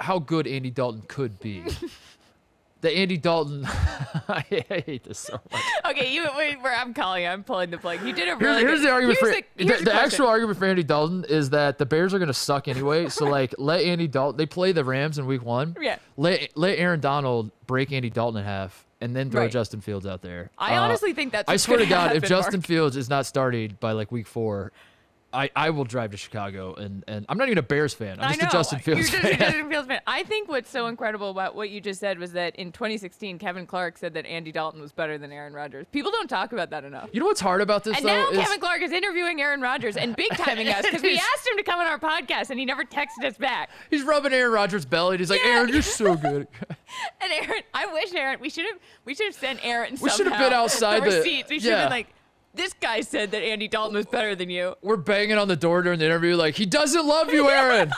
how good Andy Dalton could be. The Andy Dalton... I hate this so much. Okay, I'm calling you. I'm pulling the plug. You did a Here's the argument for... Here's The actual argument for Andy Dalton is that the Bears are going to suck anyway. So, let Andy Dalton... They play the Rams in week 1. Yeah. Let Aaron Donald break Andy Dalton in half. And then throw Right. Justin Fields out there. I honestly think that's I what's swear to gonna God, if happen, Justin Mark. Fields is not started by week 4, I will drive to Chicago. And I'm not even a Bears fan. I'm just a Justin Fields You're fan. just a Justin Fields fan. I think what's so incredible about what you just said was that in 2016, Kevin Clark said that Andy Dalton was better than Aaron Rodgers. People don't talk about that enough. You know what's hard about this, And though? now is Kevin Clark is interviewing Aaron Rodgers and big timing us because we asked him to come on our podcast and he never texted us back. he's rubbing Aaron Rodgers' belly. And he's like, Yeah. Aaron, you're so good. And Aaron, I wish Aaron, we should have sent Aaron We should have somehow been outside the the- receipts. We should yeah. have been like, this guy said that Andy Dalton was better than you. We're banging on the door during the interview like, he doesn't love you, Aaron.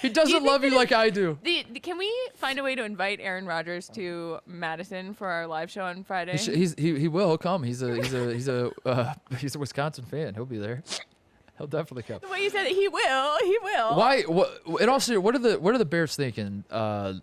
He doesn't think love you that like I do. Can we find a way to invite Aaron Rodgers to Madison for our live show on Friday? He will. He'll come. He's a Wisconsin fan. He'll be there. He'll definitely come. The way you said it, he will. Why? And also, what are the Bears thinking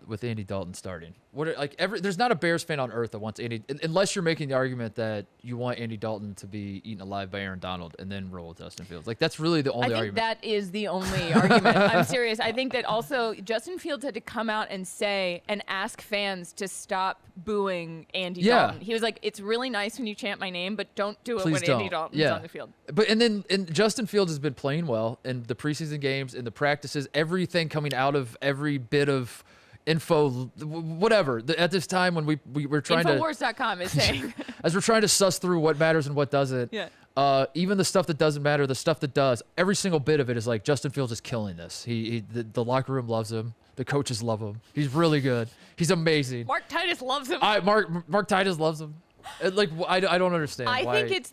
with Andy Dalton starting? There's not a Bears fan on earth that wants Andy, unless you're making the argument that you want Andy Dalton to be eaten alive by Aaron Donald and then roll with Justin Fields. That's really the only I think argument. that is the only argument. I'm serious. I think that also Justin Fields had to come out and say and ask fans to stop booing Andy Dalton. He was like, "It's really nice when you chant my name, but don't do it Please when don't. Andy Dalton's Yeah. on the field." But and Justin Fields has been playing well in the preseason games, in the practices, everything coming out of every bit of info, whatever. At this time when we're trying Infowars.com is saying. as we're trying to suss through what matters and what doesn't. Yeah. Even the stuff that doesn't matter, the stuff that does, every single bit of it is like Justin Fields is killing this. The locker room loves him. The coaches love him. He's really good. He's amazing. Mark Titus loves him. Mark Titus loves him. I don't understand. I why. think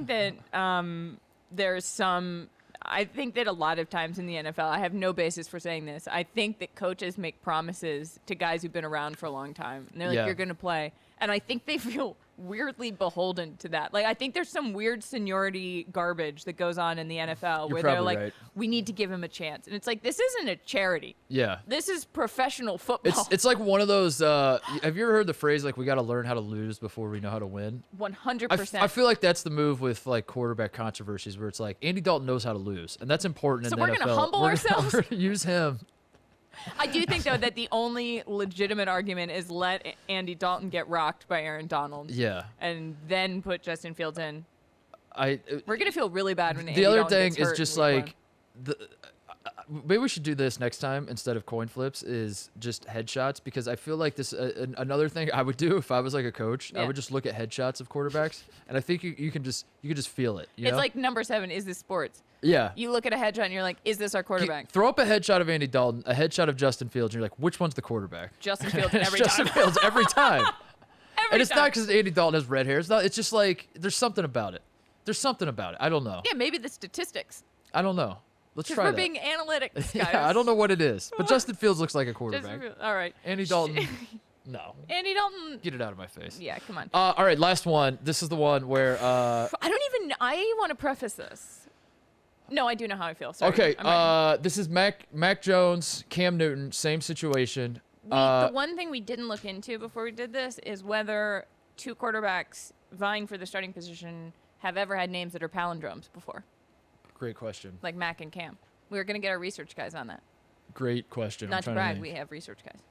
that there's some. I think that a lot of times in the NFL, I have no basis for saying this. I think that coaches make promises to guys who've been around for a long time. And they're like, Yeah. "You're going to play," and I think they feel weirdly beholden to that. Like, I think there's some weird seniority garbage that goes on in the NFL You're where they're probably like, right. we need to give him a chance. And it's like, this isn't a charity. Yeah. This is professional football. It's like one of those. Have you ever heard the phrase like we got to learn how to lose before we know how to win? 100%. I feel like that's the move with like quarterback controversies where it's like Andy Dalton knows how to lose, and that's important. So in we're the gonna NFL. humble ourselves? We're gonna use him. I do think, though, that the only legitimate argument is let Andy Dalton get rocked by Aaron Donald. Yeah. And then put Justin Fields in. We're going to feel really bad when Andy the other Dalton thing gets is hurt just in week like maybe we should do this next time instead of coin flips is just headshots, because I feel like this another thing I would do if I was like a coach. I would just look at headshots of quarterbacks, and I think you can just feel it. You It's know? like number 7, is this sports? Yeah. You look at a headshot and you're like, is this our quarterback? Throw up a headshot of Andy Dalton, a headshot of Justin Fields, and you're like, which one's the quarterback? Justin Fields It's every Justin time. Fields every time. Every And it's time. not because Andy Dalton has red hair. It's not. It's just like there's something about it. There's something about it. I don't know. Yeah, maybe the statistics. I don't know. Let's Because try we're that. being analytic, guys. Yeah, I don't know what it is, but Justin Fields looks like a Justin quarterback. Fields- All right. Andy Dalton, no. Andy Dalton. Get it out of my face. Yeah, come on. All right, last one. This is the one where. I don't even. I want to preface this. No, I do know how I feel. Sorry. Okay. I'm ready. This is Mac Jones, Cam Newton, same situation. The one thing we didn't look into before we did this is whether two quarterbacks vying for the starting position have ever had names that are palindromes before, Great question. like Mac and Cam. We were going to get our research guys on that. Great question. Not I'm to trying brag, think. we have research guys.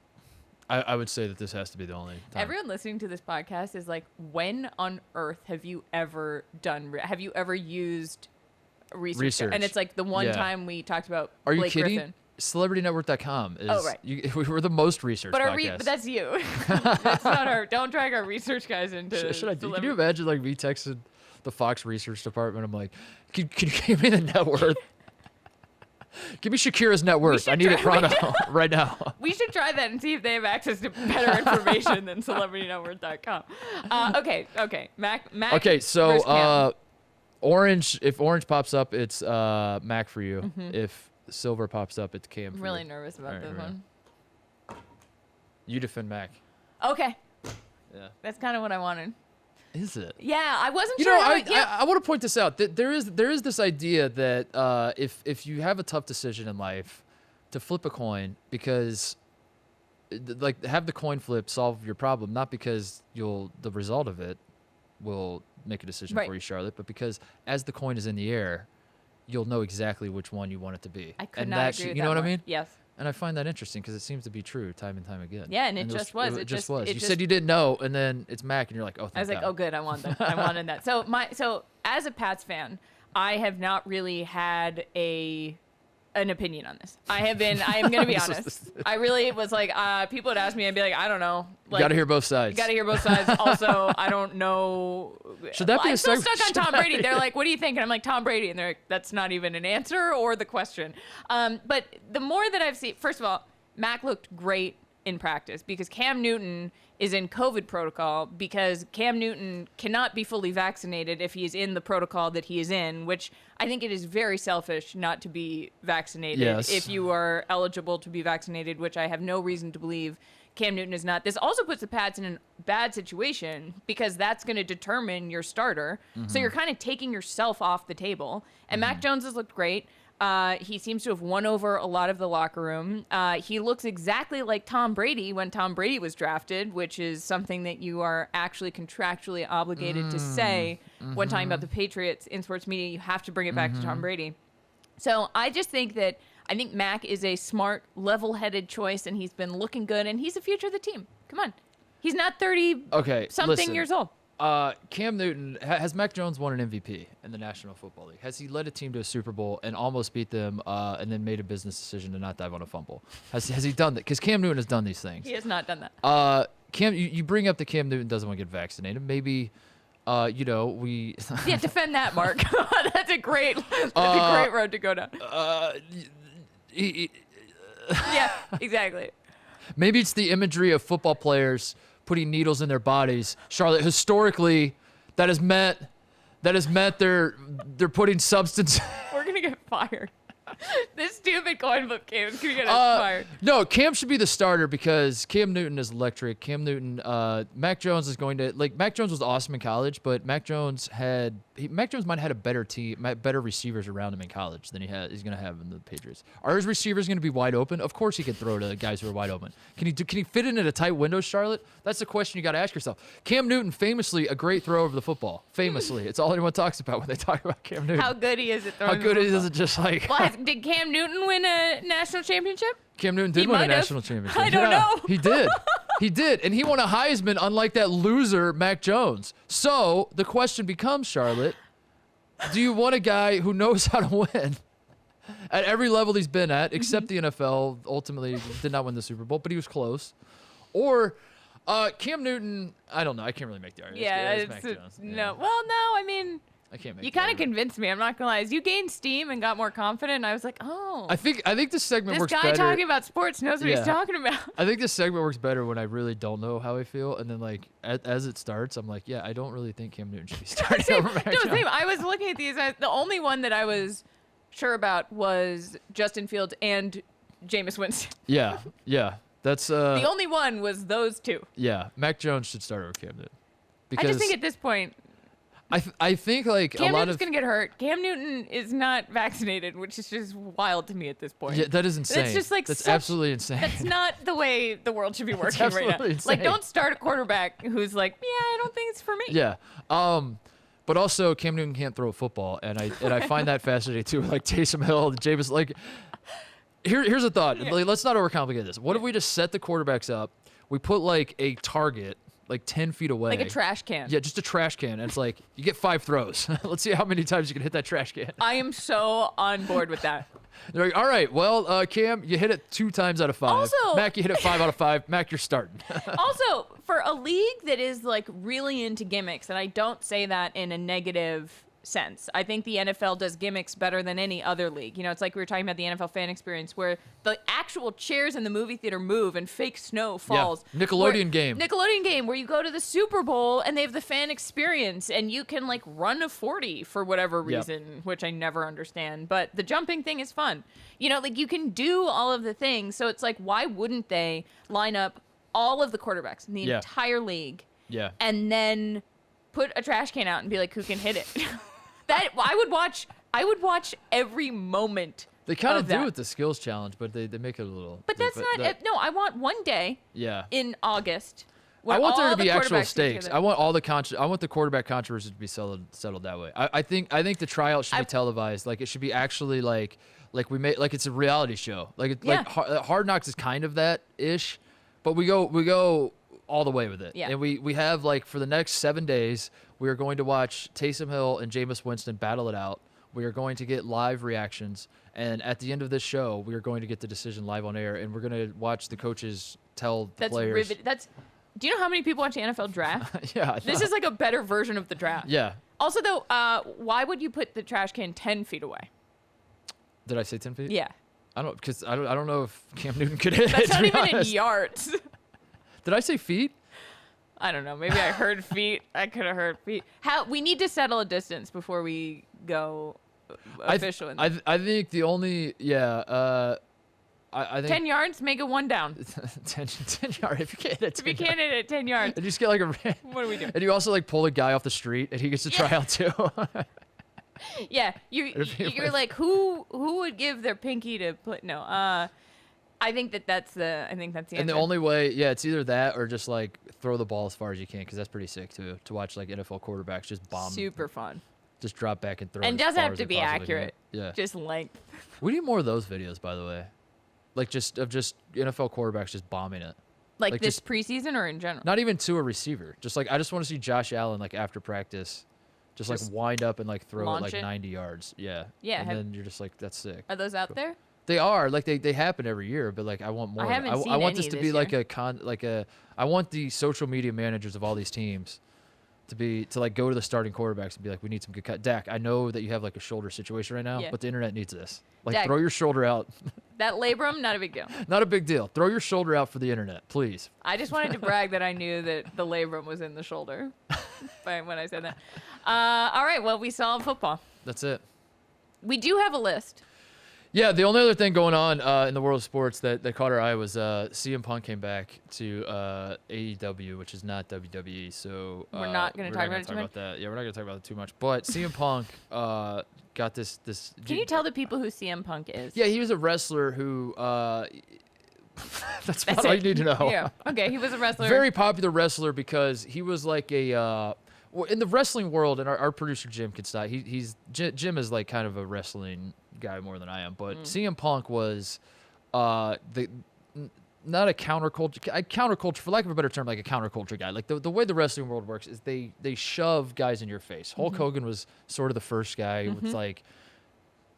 I would say that this has to be the only time. Everyone listening to this podcast is like, when on earth have you ever have you ever used research? And it's like the one Yeah. time we talked about Are you Blake kidding? Griffin. CelebrityNetwork.com is. Oh, right. We were the most researched But, podcast. but that's you. That's not our. Don't drag our research guys into. Should I do? Can celebrity- you imagine like me texting the Fox research department? I'm like, can you give me the net worth? Give me Shakira's net worth. I should need it try- right now. We should try that and see if they have access to better information than CelebrityNetwork.com. Okay. Mac. Okay, so versus Cam. orange. If orange pops up, it's Mac for you. If silver pops up, it's Cam. I'm For really you. nervous about Alright, this alright. one. You defend Mac. Okay, Yeah. that's kind of what I wanted. Is it? Yeah, I wasn't You sure. know, how I want to point this out. That there is this idea that if you have a tough decision in life, to flip a coin, because like have the coin flip solve your problem, not because the result of it will make a decision Right. for you, Charlotte, but because as the coin is in the air, you'll know exactly which one you want it to be. I could and not that agree with you know that what I more. mean? Yes. And I find that interesting because it seems to be true time and time again. Yeah, and it just was. It It just just- was. it You just- said you didn't know, and then it's Mac, and you're like, oh, thank I was like, God. oh, good. I want that. I wanted that. So as a Pats fan, I have not really had an opinion on this. I am going to be honest. I really was like, people would ask me, I'd be like, I don't know. Like, Got to hear both sides. Got to hear both sides. Also, I don't know. Should that be I'm a still segment? stuck on Tom Brady. They're like, what do you think? And I'm like, Tom Brady. And they're like, that's not even an answer or the question. But the more that I've seen, first of all, Mac looked great in practice because Cam Newton is in COVID protocol because Cam Newton cannot be fully vaccinated if he is in the protocol that he is in, which I think it is very selfish not to be vaccinated Yes. if you are eligible to be vaccinated, which I have no reason to believe Cam Newton is not. This also puts the Pats in a bad situation because that's going to determine your starter. So you're kind of taking yourself off the table. And Mac Jones has looked great. He seems to have won over a lot of the locker room. He looks exactly like Tom Brady when Tom Brady was drafted, which is something that you are actually contractually obligated to say when talking about the Patriots in sports media. You have to bring it back to Tom Brady. So I just think that Mac is a smart, level-headed choice, and he's been looking good, and he's the future of the team. Come on. He's not 30-something listen. years old. Cam Newton, has Mac Jones won an MVP in the National Football League? Has he led a team to a Super Bowl and almost beat them and then made a business decision to not dive on a fumble? Has he done that? Because Cam Newton has done these things. He has not done that. Cam, you bring up that Cam Newton doesn't want to get vaccinated. Maybe, we... Yeah, defend that, Mark. That's a great road to go down. Yeah, exactly. Maybe it's the imagery of football players putting needles in their bodies. Charlotte, historically, that has meant they're putting substance. We're gonna get fired. This stupid coin flip game is going to get us fired. No, Cam should be the starter because Cam Newton is electric. Cam Newton, Mac Jones is going to Mac Jones was awesome in college, but Mac Jones might have had a better team, better receivers around him in college than he's going to have in the Patriots. Are his receivers going to be wide open? Of course he can throw to guys who are wide open. Can he fit in at a tight window, Charlotte? That's the question you got to ask yourself. Cam Newton, famously a great thrower of the football. Famously, it's all anyone talks about when they talk about Cam Newton. How good he is at throwing. How good he is at just like. Well, did Cam Newton win a national championship? Cam Newton did win a national championship. I don't know. He did. He did. And he won a Heisman unlike that loser, Mac Jones. So the question becomes, Charlotte, do you want a guy who knows how to win at every level he's been at, except the NFL, ultimately did not win the Super Bowl, but he was close? Or Cam Newton, I don't know. I can't really make the argument. Yeah, it's Mac Jones. No. Well, no, I mean... I can't make. You kind of convinced me. I'm not gonna lie. As you gained steam and got more confident, and I was like, oh. I think this segment works better. This guy talking about sports knows what he's talking about. I think this segment works better when I really don't know how I feel, and then as it starts, I'm like, yeah, I don't really think Cam Newton should be starting over Mac Jones. Same. I was looking at these. The only one that I was sure about was Justin Fields and Jameis Winston. Yeah. That's the only one was those two. Yeah, Mac Jones should start over Cam Newton. Because I just think at this point. I think like Cam a lot Newton's of gonna get hurt. Cam Newton is not vaccinated, which is just wild to me at this point. Yeah, that is insane. It's just like that's absolutely insane. That's not the way the world should be working right now. Insane. Like, don't start a quarterback who's like, yeah, I don't think it's for me. Yeah. But also Cam Newton can't throw a football, and I find that fascinating too. Like Taysom Hill, Jameis. Like, here's a thought. Yeah. Like, let's not overcomplicate this. What if we just set the quarterbacks up? We put like a target. Like 10 feet away. Like a trash can. Yeah, just a trash can. And it's like, you get 5 throws. Let's see how many times you can hit that trash can. I am so on board with that. They're like, all right, well, Cam, you hit it 2 times out of 5. Also, Mac, you hit it 5 out of 5. Mac, you're starting. Also, for a league that is like really into gimmicks, and I don't say that in a negative sense. I think the NFL does gimmicks better than any other league. You know, it's like we were talking about the NFL fan experience where the actual chairs in the movie theater move and fake snow falls. Yeah. Nickelodeon game where you go to the Super Bowl and they have the fan experience and you can like run a 40 for whatever reason, which I never understand. But the jumping thing is fun. You know, like you can do all of the things. So it's like, why wouldn't they line up all of the quarterbacks in the entire league and then put a trash can out and be like, who can hit it? That I would watch every moment. They kind of do with the skills challenge, but they make it a little. But that's not. No, I want one day. Yeah. In August. I want there to be actual stakes. I want I want the quarterback controversy to be settled that way. I think the tryout should be televised. Like it should be actually like it's a reality show. Like Hard Knocks is kind of that ish, but we go all the way with it. Yeah. And we have like for the next 7 days. We are going to watch Taysom Hill and Jameis Winston battle it out. We are going to get live reactions. And at the end of this show, we are going to get the decision live on air. And we're going to watch the coaches tell the players. Do you know how many people watch the NFL draft? Yeah. This is like a better version of the draft. Yeah. Also, though, why would you put the trash can 10 feet away? Did I say 10 feet? Yeah. I don't know if Cam Newton could hit it. That's not even in yards. Did I say feet? I don't know. Maybe I heard feet. I could have heard feet. We need to settle a distance before we go official. I think the only I think 10 yards, make it 1 down. 10 yards. If you can't hit it, if you can't hit it 10 yards, and you just get like a. What do we do? And you also like pull a guy off the street, and he gets to try out too. Yeah, you're like who would give their pinky to put no. I think that's the answer. And the only way, it's either that or just like throw the ball as far as you can because that's pretty sick too. To watch like NFL quarterbacks just bomb. Super fun. Just drop back and throw. And doesn't have to be accurate. Yeah. Just length. We need more of those videos, by the way. Like just NFL quarterbacks just bombing it. Like this preseason or in general? Not even to a receiver. Just like I just want to see Josh Allen like after practice. Just like wind up and like throw it like 90 yards. Yeah. Yeah. And then you're just like, that's sick. Are those out there? They are like they happen every year, but like I want more. I want this to be like I want the social media managers of all these teams to like go to the starting quarterbacks and be like, we need some good cut. Dak, I know that you have like a shoulder situation right now, but the internet needs this. Like Dak, throw your shoulder out. That labrum, not a big deal. Not a big deal. Throw your shoulder out for the internet, please. I just wanted to brag that I knew that the labrum was in the shoulder when I said that. All right, well, we saw football. That's it. We do have a list. Yeah, the only other thing going on in the world of sports that caught our eye was CM Punk came back to AEW, which is not WWE. So we're not going to talk about it too much. That. Yeah, we're not going to talk about it too much. But CM Punk got this. Can you tell the people who CM Punk is? Yeah, he was a wrestler who. That's all you need to know. Yeah. Okay, he was a wrestler. Very popular wrestler because he was like a. Well, in the wrestling world, and our producer Jim can stop. Jim is like kind of a wrestling guy more than I am, but CM Punk was not a counterculture, for lack of a better term, like a counterculture guy. Like the way the wrestling world works is they shove guys in your face. Hulk Hogan was sort of the first guy with like,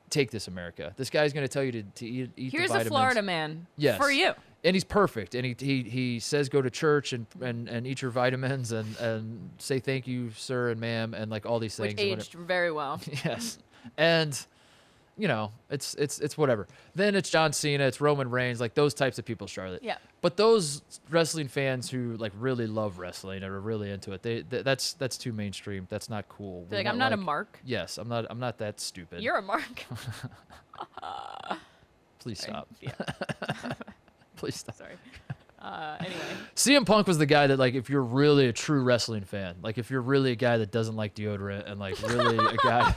take this, America. This guy's going to tell you to eat the vitamins. Here's a Florida man for you. And he's perfect. And he says go to church and eat your vitamins and say thank you, sir and ma'am, and like all these things. Which aged very well. Yes. And you know, it's whatever. Then it's John Cena, it's Roman Reigns, like those types of people, Charlotte. Yeah. But those wrestling fans who like really love wrestling and are really into it, that's too mainstream. That's not cool. Like, I'm not a mark. Yes, I'm not that stupid. You're a mark. Please stop. Yeah. Please stop. Sorry. Anyway. CM Punk was the guy that, like, if you're really a true wrestling fan, like if you're really a guy that doesn't like deodorant and like really a guy,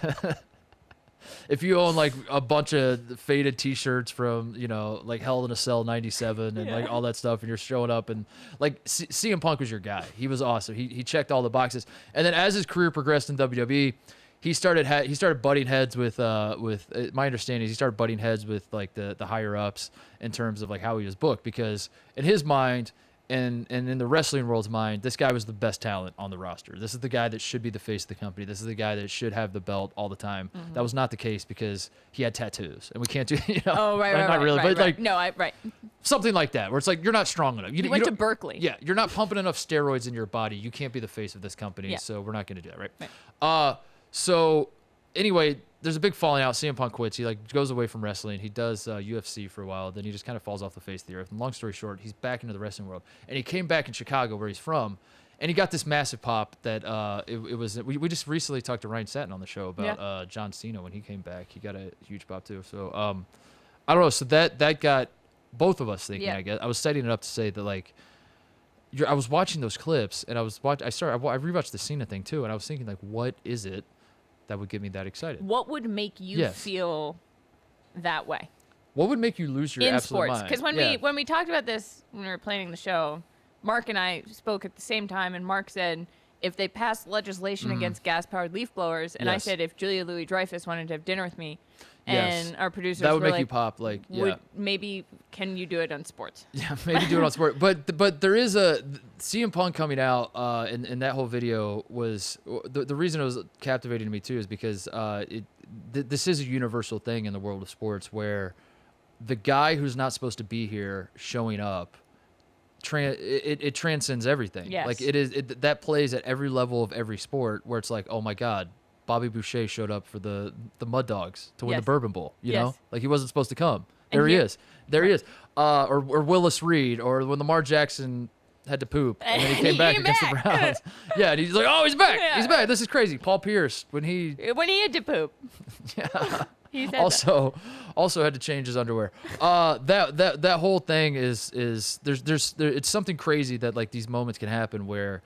if you own like a bunch of faded T-shirts from, you know, like Hell in a Cell '97 and like all that stuff, and you're showing up and like CM Punk was your guy. He was awesome. He checked all the boxes. And then as his career progressed in WWE, he started butting heads with my understanding is he started butting heads with like the higher ups in terms of like how he was booked, because in his mind and in the wrestling world's mind, this guy was the best talent on the roster. This is the guy that should be the face of the company. This is the guy that should have the belt all the time. That was not the case because he had tattoos, and we can't do, you know. Oh, right, not really, but like no, right. Something like that, where it's like you're not strong enough. You went to Berkeley. Yeah, you're not pumping enough steroids in your body. You can't be the face of this company, so we're not going to do that, right? So anyway, there's a big falling out. CM Punk quits. He like goes away from wrestling. He does UFC for a while. Then he just kind of falls off the face of the earth. And long story short, he's back into the wrestling world. And he came back in Chicago, where he's from. And he got this massive pop that we just recently talked to Ryan Satin on the show about John Cena when he came back. He got a huge pop too. So I don't know. So that got both of us thinking. I guess I was setting it up to say that like. I was watching those clips, and I rewatched the Cena thing too, and I was thinking like, what is it that would get me that excited? What would make you feel that way? What would make you lose your absolute mind? Because when we talked about this when we were planning the show, Mark and I spoke at the same time, and Mark said if they passed legislation against gas-powered leaf blowers, and I said if Julia Louis-Dreyfus wanted to have dinner with me, and our producers that would were make you pop, like maybe can you do it on sports? Yeah, maybe do it on sport. But there is a CM Punk coming out, and that whole video was the reason it was captivating to me too is because this is a universal thing in the world of sports where the guy who's not supposed to be here showing up, it transcends everything. Yes. Like that plays at every level of every sport where it's like, oh my God, Bobby Boucher showed up for the Mud Dogs to win the Bourbon Bowl. You know, like he wasn't supposed to come. There he is. There he is. Or Willis Reed, or when Lamar Jackson had to poop and then he came back against the Browns. Yeah, and he's like, oh, he's back. Yeah. He's back. This is crazy. Paul Pierce when he had to poop. Yeah. He said also had to change his underwear. That whole thing is it's something crazy that like these moments can happen where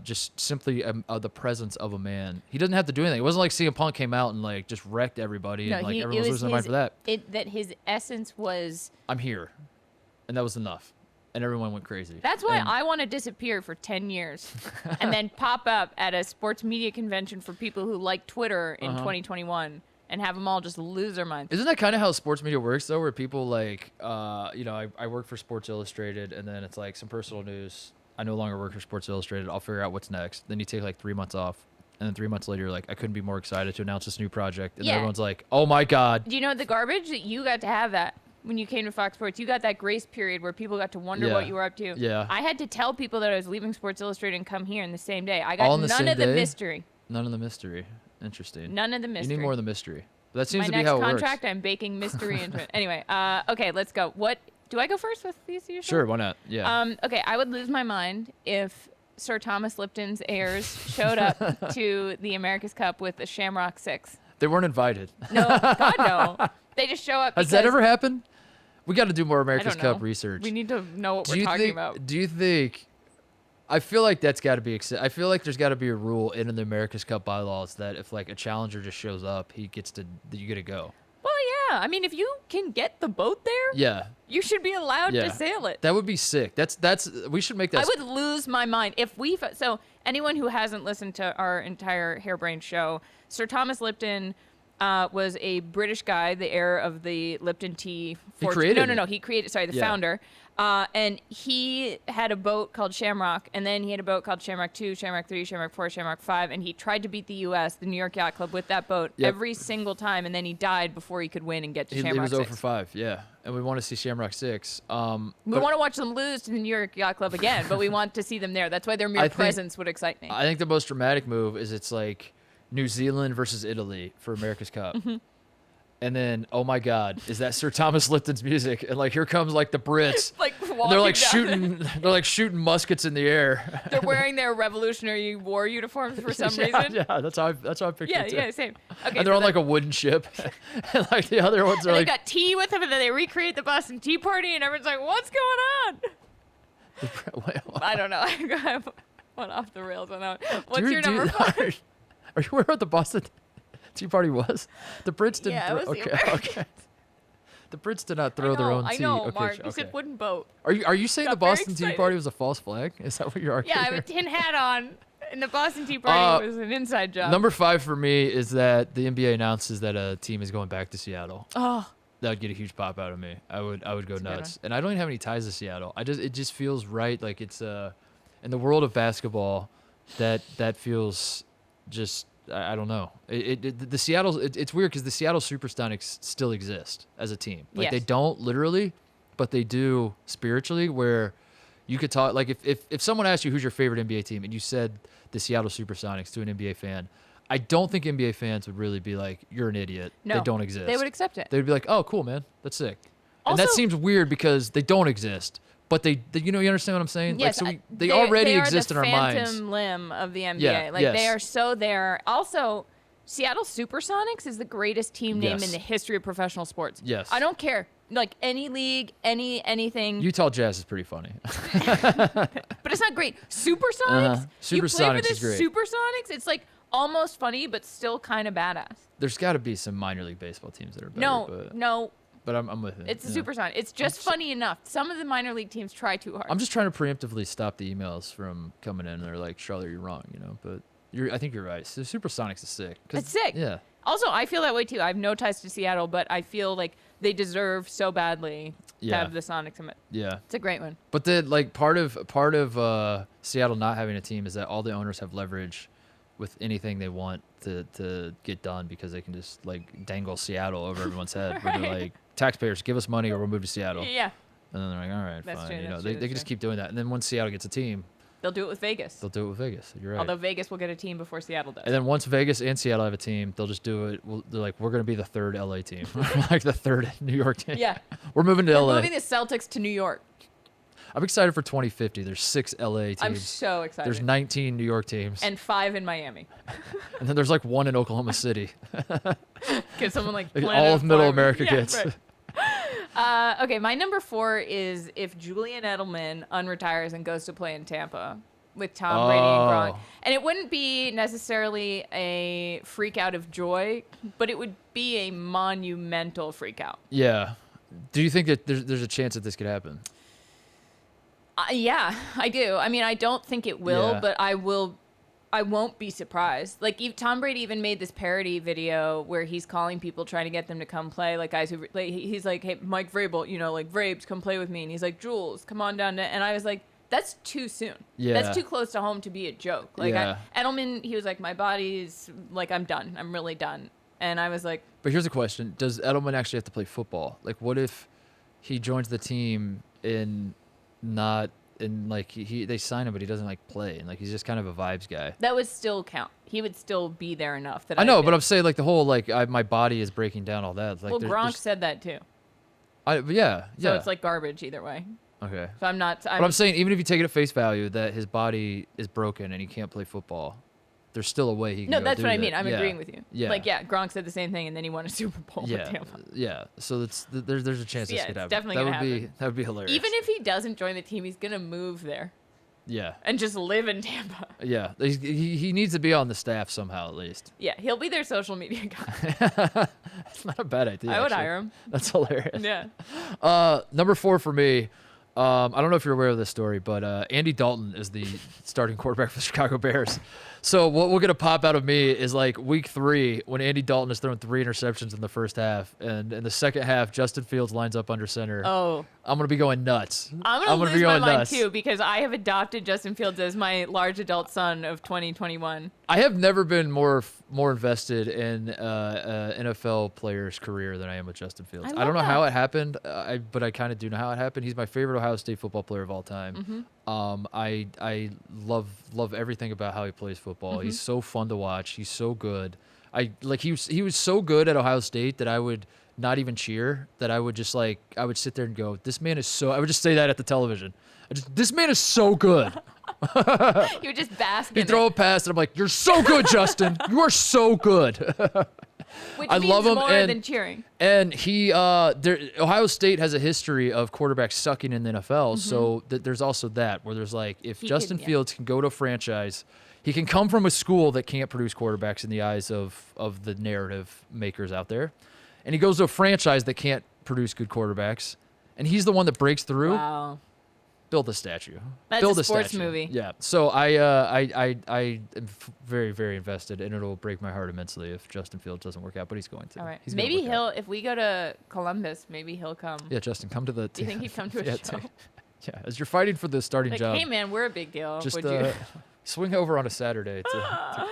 just simply the presence of a man. He doesn't have to do anything. It wasn't like CM Punk came out and like just wrecked everybody and like everyone was losing their mind for that. That his essence was, I'm here, and that was enough, and everyone went crazy. That's why I want to disappear for 10 years and then pop up at a sports media convention for people who like Twitter in 2021 and have them all just lose their minds. Isn't that kind of how sports media works though, where people like, I work for Sports Illustrated, and then it's like some personal news. I no longer work for Sports Illustrated. I'll figure out what's next. Then you take like 3 months off. And then 3 months later, you're like, I couldn't be more excited to announce this new project. And everyone's like, oh my God. Do you know the garbage that you got to have that when you came to Fox Sports? You got that grace period where people got to wonder what you were up to. Yeah. I had to tell people that I was leaving Sports Illustrated and come here in the same day. I got none of the mystery. None of the mystery. Interesting. None of the mystery. You need more of the mystery. That seems to be how it works. works. My next contract, I'm baking mystery into it. Anyway, okay, let's go. Do I go first with these? Sure, why not? Yeah. Okay, I would lose my mind if Sir Thomas Lipton's heirs showed up to the America's Cup with the Shamrock 6. They weren't invited. No, God no. They just show up. Has that ever happened? We got to do more I America's don't know. Cup research. We need to know what we're talking about. Do you think? I feel like that's got to be. I feel like there's got to be a rule in the America's Cup bylaws that if like a challenger just shows up, you get to go. Well, yeah. I mean, if you can get the boat there, Yeah. you should be allowed Yeah. to sail it. That would be sick. We should make that. I would lose my mind if so anyone who hasn't listened to our entire harebrained show, Sir Thomas Lipton was a British guy, the heir of the Lipton tea. He created No. it. He created. Sorry, the Yeah. founder. And he had a boat called Shamrock, and then he had a boat called Shamrock 2, Shamrock 3, Shamrock 4, Shamrock 5, and he tried to beat the U.S., the New York Yacht Club, with that boat every single time, and then he died before he could win and get to Shamrock 6. He was 0 for 5, yeah. And we want to see Shamrock 6. We want to watch them lose to the New York Yacht Club again, but we want to see them there. That's why their mere presence would excite me. I think the most dramatic move is it's like New Zealand versus Italy for America's Cup. And then, oh my God, is that Sir Thomas Lipton's music? And like, here comes like the Brits. Like and they're like shooting muskets in the air. They're wearing their Revolutionary War uniforms for some reason. Yeah, that's how I picture it. Yeah, same. Okay, And they're on like a wooden ship. And like the other ones are and like. they got tea with them, and then they recreate the Boston Tea Party, and everyone's like, "What's going on?" I don't know. I went off the rails on that. What's your number 5? Are you aware what the Boston Tea Party was? The Brits didn't. Yeah, it was the okay. The Brits did not throw their own tea. I know, okay, Mark. You said wooden boat. Are you saying Got the Boston very Tea Party was a false flag? Is that what you're arguing? Yeah, I have a tin hat on, and the Boston Tea Party was an inside job. Number 5 for me is that the NBA announces that a team is going back to Seattle. Oh, That would get a huge pop out of me. I would go nuts. And I don't even have any ties to Seattle. It just feels right. Like it's in the world of basketball, that feels just. I don't know. The Seattle. It's weird because the Seattle Supersonics still exist as a team. Like they don't literally, but they do spiritually. Where you could talk. Like if someone asked you who's your favorite NBA team and you said the Seattle Supersonics to an NBA fan, I don't think NBA fans would really be like, "You're an idiot. No, they don't exist." They would accept it. They'd be like, "Oh, cool, man. That's sick." Also, and that seems weird because they don't exist. But you understand what I'm saying? Yes, like, so they already exist in our minds. They are the phantom limb of the NBA. Yeah, like yes. they are so there. Also, Seattle Supersonics is the greatest team name in the history of professional sports. Yes. I don't care. Like any league, anything. Utah Jazz is pretty funny. But it's not great. Supersonics? You play for Supersonics the is great. Supersonics? It's like almost funny, but still kind of badass. There's got to be some minor league baseball teams that are better. No. But I'm with it. It's a Supersonic. It's just funny enough. Some of the minor league teams try too hard. I'm just trying to preemptively stop the emails from coming in. They're like, Charlotte, you're wrong, But I think you're right. So Supersonics is sick. It's sick. Yeah. Also, I feel that way too. I have no ties to Seattle, but I feel like they deserve so badly to have the Sonics in it. Yeah. It's a great one. But then, like, part of Seattle not having a team is that all the owners have leverage with anything they want to get done because they can just like dangle Seattle over everyone's head. Where they're like, taxpayers, give us money or we'll move to Seattle. Yeah. And then they're like, all right, That's fine. true, They can just keep doing that. And then once Seattle gets a team, they'll do it with Vegas. they'll do it with Vegas. You're right. Although Vegas will get a team before Seattle does. And then once Vegas and Seattle have a team, they'll just do it. They're like, we're going to be the third LA team, like the third New York team. Yeah. We're moving to LA. We're moving the Celtics to New York. I'm excited for 2050. There's 6 LA teams. I'm so excited. There's 19 New York teams. And 5 in Miami. And then there's like 1 in Oklahoma City. Get someone like all of Middle farm. America Yeah, gets. right. Okay, my number 4 is if Julian Edelman unretires and goes to play in Tampa with Tom Brady and Gronk. And it wouldn't be necessarily a freak out of joy, but it would be a monumental freak out. Yeah. Do you think that there's a chance that this could happen? Yeah, I do. I mean, I don't think it will, Yeah. but I won't be surprised. Like Tom Brady even made this parody video where he's calling people trying to get them to come play. Like guys who like, he's like, hey, Mike Vrabel, like Vrabes, come play with me. And he's like, Jules, come on down to. And I was like, that's too soon. Yeah. That's too close to home to be a joke. Like Yeah. Edelman, he was like, my body's like, I'm done. I'm really done. And I was like, But here's a question: does Edelman actually have to play football? Like, what if he joins the team they sign him, but he doesn't like play, and like he's just kind of a vibes guy. that would still count. He would still be there enough that I know, did. but I'm saying like the whole like my body is breaking down, all that. Like, Well, Gronk there's, said that too. yeah. So it's like garbage either way. okay. So I'm not. But I'm saying even if you take it at face value that his body is broken and he can't play football, there's still a way he can No, go that's do what I that. mean. I'm Yeah. agreeing with you. Yeah. Like, yeah, Gronk said the same thing, and then he won a Super Bowl with Yeah, Tampa. yeah. So there's a chance this Yeah, could it's happen. definitely that gonna would be that would be hilarious. Even if he doesn't join the team, he's going to move there yeah, and just live in Tampa. yeah. He needs to be on the staff somehow at least. Yeah, he'll be their social media guy. It's not a bad idea. I would actually. hire him. That's hilarious. Yeah. Number 4 for me. I don't know if you're aware of this story, but Andy Dalton is the starting quarterback for the Chicago Bears. So what we're gonna pop out of me is like week 3 when Andy Dalton has thrown 3 interceptions in the first half, and in the second half Justin Fields lines up under center. Oh. I'm gonna be going nuts. I'm gonna lose my mind too because I have adopted Justin Fields as my large adult son of 2021. I have never been more invested in NFL player's career than I am with Justin Fields. I I don't love know how that. it happened, but I kind of do know how it happened. He's my favorite Ohio State football player of all time. I love everything about how he plays football. He's so fun to watch. He's so good. He was so good at Ohio State that I would not even cheer. That I would just I would sit there and go, this man is so. I would just say that at the television. This man is so good. You would just bask He'd in throw it, a pass, and I'm like, you're so good, Justin. You are so good. which I means love him, more and- than cheering. And Ohio State has a history of quarterbacks sucking in the NFL. So there's also that where there's like, if He Justin could, yeah. Fields can go to a franchise, he can come from a school that can't produce quarterbacks in the eyes of the narrative makers out there. And he goes to a franchise that can't produce good quarterbacks. And he's the one that breaks through. Wow. Build a statue. That's Build a sports statue. movie. Yeah. So I am very, very invested, and it'll break my heart immensely if Justin Fields doesn't work out, but he's going to. All right. He's gonna Maybe work out. if we go to Columbus, maybe he'll come. Yeah, Justin, come to the. Do you think he'd come to a yeah, show? Yeah, as you're fighting for the starting Like, job, hey man, we're a big deal. just Would you? swing over on a Saturday to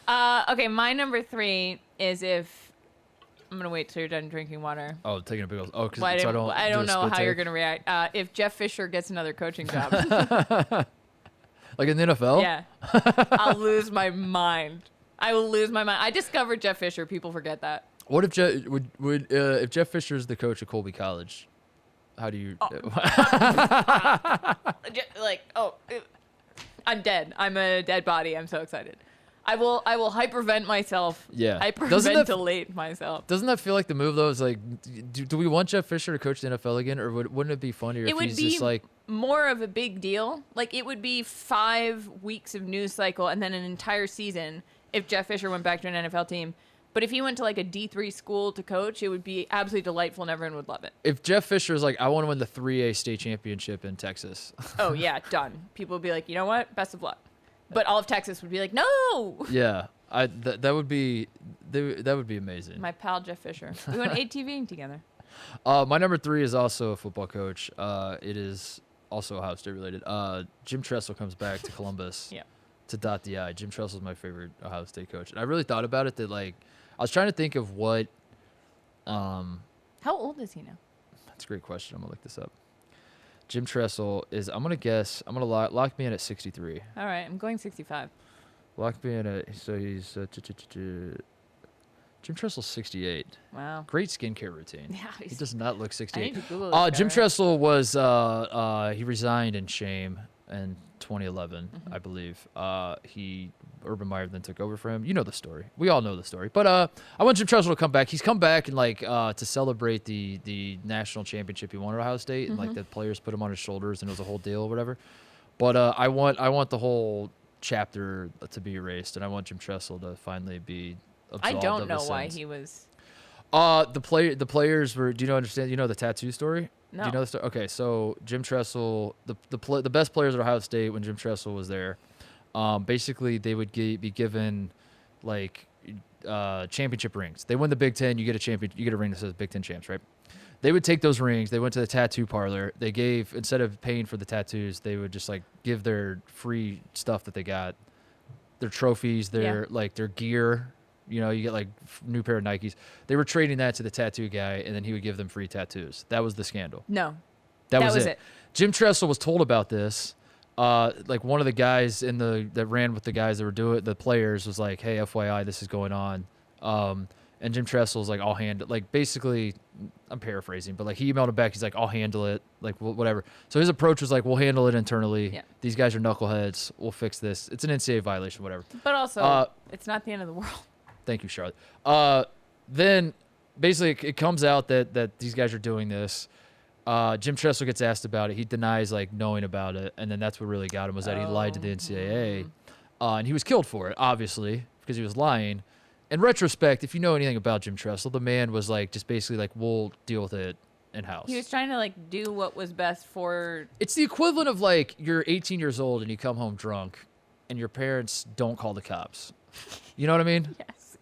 play. Okay, my number 3 is if I'm gonna wait till you're done drinking water. Oh, taking a big old. Oh, because Well, so I don't do a know spit how you're take. gonna react. If Jeff Fisher gets another coaching job, Like in the NFL. yeah, I'll lose my mind. I will lose my mind. I discovered Jeff Fisher. People forget that. What if if Jeff Fisher is the coach of Colby College? How do you? I'm dead. I'm a dead body. I'm so excited. I will hypervent myself. Yeah. Hyperventilate myself. Doesn't that feel like the move though? Is like, do we want Jeff Fisher to coach the NFL again, or wouldn't it be funnier It if would he's be just like? more of a big deal. Like, it would be 5 weeks of news cycle and then an entire season if Jeff Fisher went back to an NFL team. But if he went to like a D3 school to coach, it would be absolutely delightful and everyone would love it. If Jeff Fisher is like, I want to win the 3A state championship in Texas. Oh, yeah, done. People would be like, you know what? Best of luck. But all of Texas would be like, no! Yeah, that would be amazing. My pal Jeff Fisher. We went ATVing together. My number 3 is also a football coach. It is also Ohio State related. Jim Tressel comes back to Columbus. Yeah. To dot the I. Jim Tressel is my favorite Ohio State coach, and I really thought about it. That like, I was trying to think of what. How old is he now? That's a great question. I'm gonna look this up. Jim Tressel is. I'm gonna guess. I'm gonna lock me in at 63. All right, I'm going 65. Lock me in at. So he's. Jim Tressel's 68. Wow. Great skincare routine. Yeah, He does not look I 68. need to Google this Jim guy. Tressel was he resigned in shame in 2011, I believe. Urban Meyer then took over for him. You know the story. We all know the story. But I want Jim Tressel to come back. He's come back and like to celebrate the national championship he won at Ohio State, and like the players put him on his shoulders, and it was a whole deal or whatever. But I want the whole chapter to be erased, and I want Jim Tressel to finally be absolved. I don't of know his why sins. he was. The players were. Do you understand? You know the tattoo story? No. Do you know the story? Okay, so Jim Tressel, the best players at Ohio State when Jim Tressel was there, basically they would be given like championship rings. They win the Big Ten, you get a ring that says Big Ten champs, right? They would take those rings. They went to the tattoo parlor. They gave, instead of paying for the tattoos, they would just like give their free stuff that they got, their trophies, their their gear. You know, you get like new pair of Nikes. They were trading that to the tattoo guy, and then he would give them free tattoos. That was the scandal. No. That was it. Jim Tressel was told about this. Like one of the guys that ran with the guys that were doing it, the players was like, "Hey, FYI, this is going on." And Jim Tressel's like, I'll handle, like, basically, I'm paraphrasing, but like he emailed him back. He's like, I'll handle it, like whatever. So his approach was like, we'll handle it internally. Yeah. These guys are knuckleheads. We'll fix this. It's an NCAA violation, whatever. But also, it's not the end of the world. Thank you, Charlotte. Then basically it comes out that these guys are doing this. Jim Tressel gets asked about it. He denies like knowing about it, and then that's what really got him was that he lied to the NCAA, and he was killed for it, obviously, because he was lying. In retrospect, if you know anything about Jim Tressel, the man was like just basically like, we'll deal with it in house. He was trying to like do what was best for. It's the equivalent of like you're 18 years old and you come home drunk, and your parents don't call the cops. You know what I mean? Yes.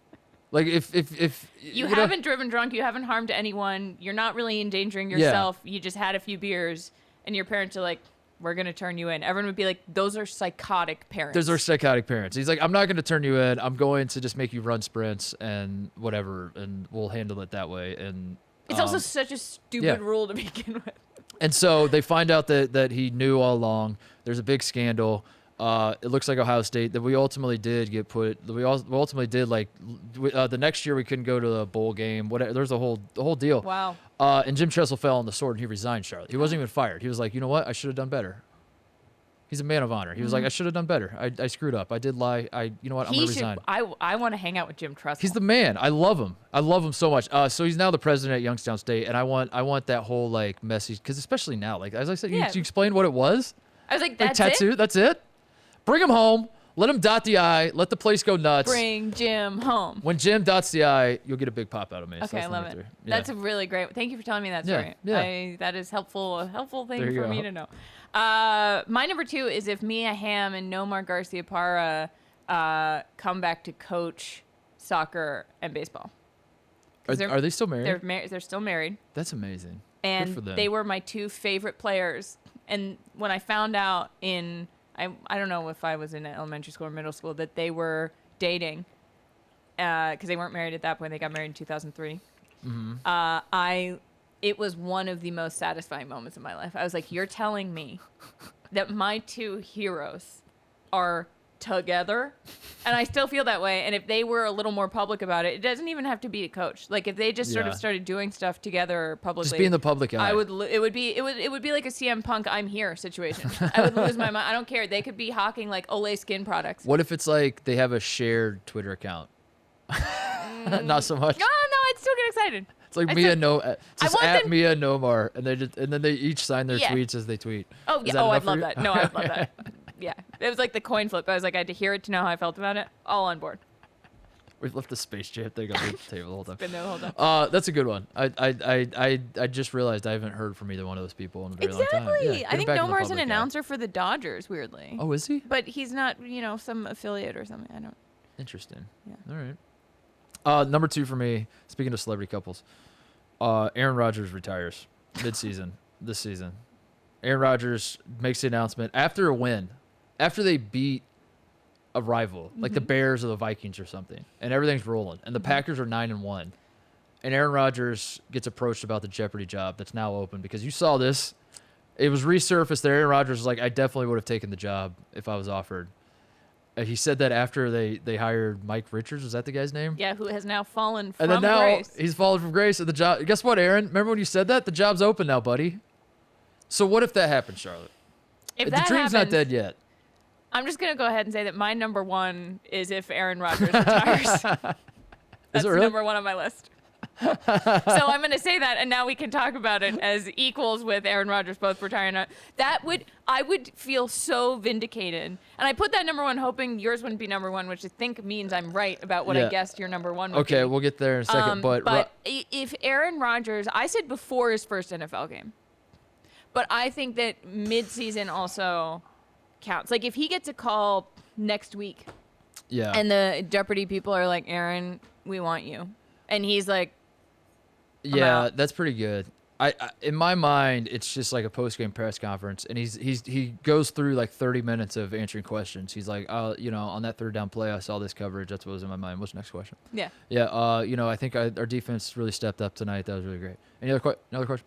Like if you haven't driven drunk, you haven't harmed anyone, you're not really endangering yourself. You just had a few beers, and your parents are like, we're going to turn you in. Everyone would be like, those are psychotic parents. Those are psychotic parents. He's like, I'm not going to turn you in. I'm going to just make you run sprints and whatever, and we'll handle it that way. And it's also such a stupid rule to begin with. And so they find out that he knew all along. There's a big scandal. It looks like Ohio State that we ultimately did get put. We ultimately did like the next year we couldn't go to the bowl game. Whatever. There's the whole deal. Wow. And Jim Tressel fell on the sword and he resigned Charlotte. He wasn't even fired. He was like, you know what? I should have done better. He's a man of honor. He was like, I should have done better. I screwed up. I did lie. You know what? I'm gonna resign. I want to hang out with Jim Tressel. He's the man. I love him. I love him so much. So he's now the president at Youngstown State, and I want that whole like message because especially now, like as I said, you explained what it was. I was like, that's tattoo. it. That's it. Bring him home. Let him dot the I. Let the place go nuts. Bring Jim home. When Jim dots the I, you'll get a big pop out of me. Okay, I love it. Yeah. That's a really great. Thank you for telling me that story. Yeah. That is helpful. A helpful thing for me to know. My number 2 is if Mia Hamm and Nomar Garciaparra come back to coach soccer and baseball. Are they still married? They're still married. That's amazing. And good for them. They were my 2 favorite players. And when I found out I don't know if I was in elementary school or middle school, that they were dating because they weren't married at that point. They got married in 2003. Mm-hmm. It was one of the most satisfying moments of my life. I was like, you're telling me that my 2 heroes are together? And I still feel that way. And if they were a little more public about it, it doesn't even have to be a coach. Like if they just sort of started doing stuff together publicly, just be in the public eye. it would be like a CM Punk I'm here situation. I would lose my mind. I don't care. They could be hawking like Olay skin products. What if it's like they have a shared Twitter account? Not so much. No, I'd still get excited. It's like Mia Nomar, and then they each sign their tweets as they tweet. Oh yeah. I'd love that. No, I'd love that. Yeah, it was like the coin flip. I was like, I had to hear it to know how I felt about it. All on board. We've left the Space Jam thing on the table the whole time. Been there the whole time. That's a good one. I just realized I haven't heard from either one of those people in a very long time. Exactly. I think Nomar's an announcer for the Dodgers. Weirdly. Oh, is he? But he's not. Some affiliate or something. I don't. Interesting. Yeah. All right. Number 2 for me. Speaking of celebrity couples, Aaron Rodgers retires mid-season this season. Aaron Rodgers makes the announcement after a win, after they beat a rival like the Bears or the Vikings or something, and everything's rolling, and the Packers are 9-1, and Aaron Rodgers gets approached about the Jeopardy job that's now open because you saw this. It was resurfaced that Aaron Rodgers was like, I definitely would have taken the job if I was offered. He said that after they hired Mike Richards. Was that the guy's name? Yeah, who has now fallen from grace. And then now grace. He's fallen from grace. And the job. Guess what, Aaron? Remember when you said that? The job's open now, buddy. So what if that happens, Charlotte? If the dream's not dead yet. I'm just gonna go ahead and say that my number 1 is if Aaron Rodgers retires. That's really? number 1 on my list. So I'm going to say that, and now we can talk about it as equals with Aaron Rodgers both retiring. I would feel so vindicated. And I put that number 1 hoping yours wouldn't be number 1, which I think means I'm right about what I guessed your number 1 would be. Okay, we'll get there in a second. But if Aaron Rodgers, I said before his first NFL game, but I think that mid-season also counts. Like if he gets a call next week, and the Jeopardy people are like, Aaron, we want you. And he's like, yeah, that's pretty good. I in my mind, it's just like a post-game press conference, and he goes through like 30 minutes of answering questions. He's like, on that third down play, I saw this coverage. That's what was in my mind. What's the next question? Yeah. Yeah. I think our defense really stepped up tonight. That was really great. Another question?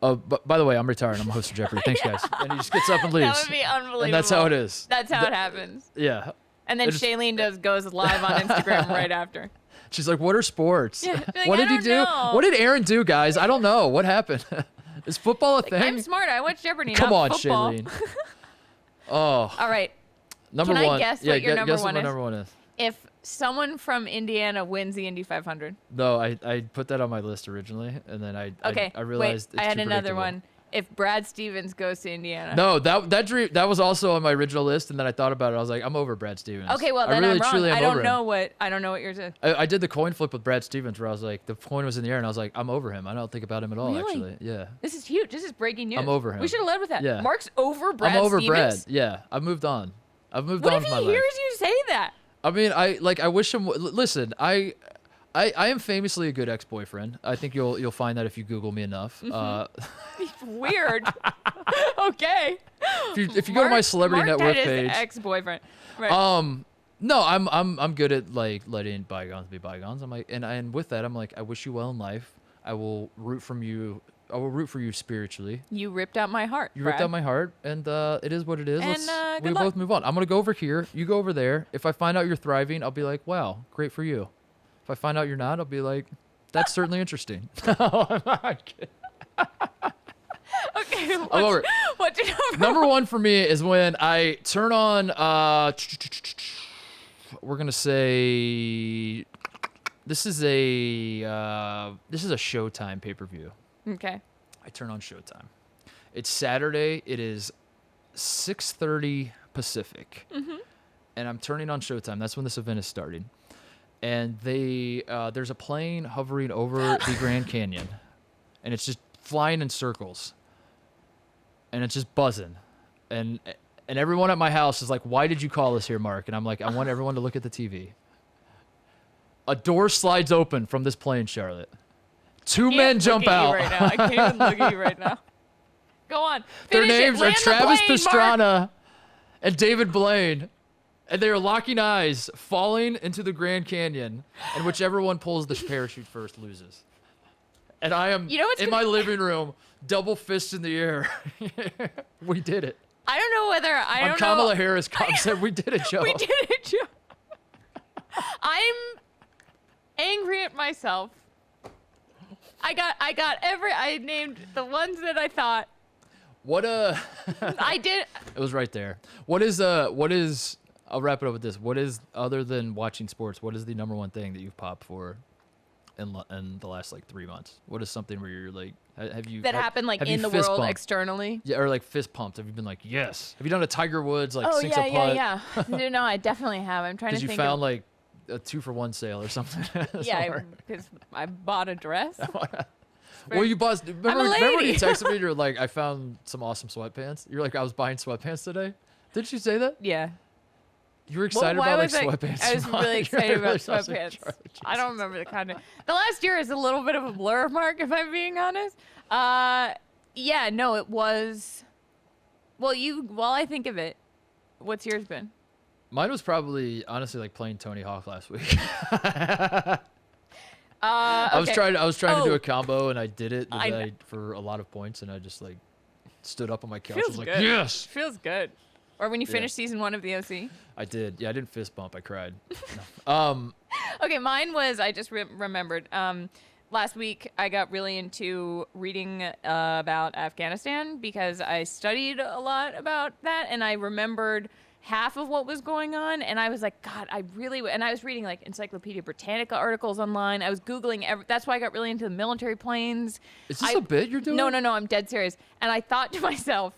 But by the way, I'm retiring. I'm a host of Jeopardy. Thanks, guys. And he just gets up and leaves. That would be unbelievable. And that's how it is. That's how it happens. Yeah. And then Shailene goes live on Instagram right after. She's like, what are sports? Yeah, like, what I did he don't do? know. What did Aaron do, guys? I don't know. What happened? Is football a thing? I'm smart. I watch Jeopardy. Come not on, football. Shailene. Oh. All right. Number Can one. I guess yeah, what your number guess one what my is? number one is. If someone from Indiana wins the Indy 500. No, I put that on my list originally, and then I realized wait, I it's had too another predictable. one. If Brad Stevens goes to Indiana. No, that was also on my original list, and then I thought about it. I was like, I'm over Brad Stevens. Okay, well I then really, I'm wrong. truly am I over don't him. know what yours is. I did the coin flip with Brad Stevens, where I was like, the coin was in the air, and I was like, I'm over him. I don't think about him at all, Really? actually. Yeah. This is huge. This is breaking news. I'm over him. We should have led with that. Yeah. Mark's over Brad I'm over Stevens. Brad. Yeah, I've moved on. I've moved What on if with my he life. hears you say that? I mean, I wish him. Listen, I am famously a good ex-boyfriend. I think you'll find that if you Google me enough. Weird. Okay. If you go to my celebrity net worth page, ex-boyfriend. Right. no, I'm good at like letting bygones be bygones. I'm like, and with that, I'm like, I wish you well in life. I will root for you spiritually. You ripped out my heart. You ripped Brad. out my heart, and it is what it is. And, We good luck. both move on. I'm gonna go over here. You go over there. If I find out you're thriving, I'll be like, wow, great for you. If I find out you're not, I'll be like, that's certainly interesting. I'm not kidding. Okay. I'm over it. What's your Number one for me is when I turn on. We're gonna say this is a Showtime pay-per-view. Okay. I turn on Showtime. It's Saturday. It is 6:30 Pacific, and I'm turning on Showtime. That's when this event is starting. And there's a plane hovering over the Grand Canyon, and it's just flying in circles, and it's just buzzing, and everyone at my house is like, "Why did you call us here, Mark?" And I'm like, "I want everyone to look at the TV." A door slides open from this plane, Charlotte. Two men jump out. Right now. I can't even look at you right now. Go on. Their Finish it. names are Land the Travis plane, Mark. Pastrana and David Blaine. And they are locking eyes, falling into the Grand Canyon, and whichever one pulls the parachute first loses. And I am in my living room, double fist in the air. We did it. I don't know whether I On don't Kamala know. Harris said, we did it, Joe. We did it, Joe. I'm angry at myself. I named the ones that I thought. I did. It was right there. What is, I'll wrap it up with this. What is, other than watching sports, what is the number one thing that you've popped for in the last like 3 months? What is something where you're like, happened like have in you the fist world bumped? externally? Yeah, or like fist pumped. Have you been like, yes? Have you done a Tiger Woods like Oh sinks a putt? yeah. No, I definitely have. I'm trying to Because you think. found like a 2-for-1 sale or something. Because I bought a dress. Well, you bought. Remember when lady. you texted me? You're like, I found some awesome sweatpants. You're like, I was buying sweatpants today. Didn't you say that? Yeah. You were excited about like sweatpants. I was really excited about sweatpants. Charlie, I don't remember the content. The last year is a little bit of a blur, Mark, if I'm being honest. Yeah, no, it was. Well, while I think of it, what's yours been? Mine was probably honestly like playing Tony Hawk last week. I was trying to do a combo and I did it for a lot of points and I just like stood up on my couch. I was like, good. yes. Feels good. Or when you Yeah. finished season 1 of the OC. I did. Yeah, I didn't fist bump. I cried. Okay, mine was, I just remembered. Last week, I got really into reading about Afghanistan because I studied a lot about that, and I remembered half of what was going on, and I was like, God, and I was reading like Encyclopedia Britannica articles online. I was Googling, that's why I got really into the military planes. Is this a bit you're doing? No, I'm dead serious. And I thought to myself,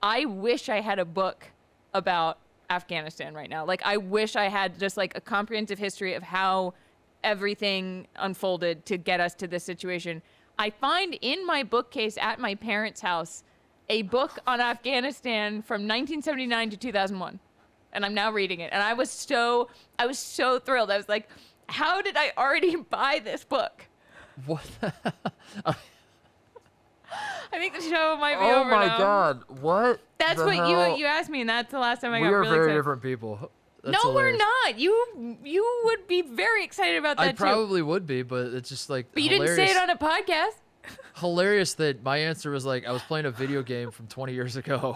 I wish I had a book about Afghanistan right now. Like, I wish I had just like a comprehensive history of how everything unfolded to get us to this situation. I find in my bookcase at my parents' house a book on Afghanistan from 1979 to 2001. And I'm now reading it. And I was so thrilled. I was like, how did I already buy this book? What? I think the show might be Oh over my now. God! What? That's the what hell? you asked me, and that's the last time I We got are really very excited. different people. That's No, hilarious. we're not. You would be very excited about that I too. probably would be, but it's just like. But you didn't say it on a podcast. Hilarious that my answer was like I was playing a video game from 20 years ago,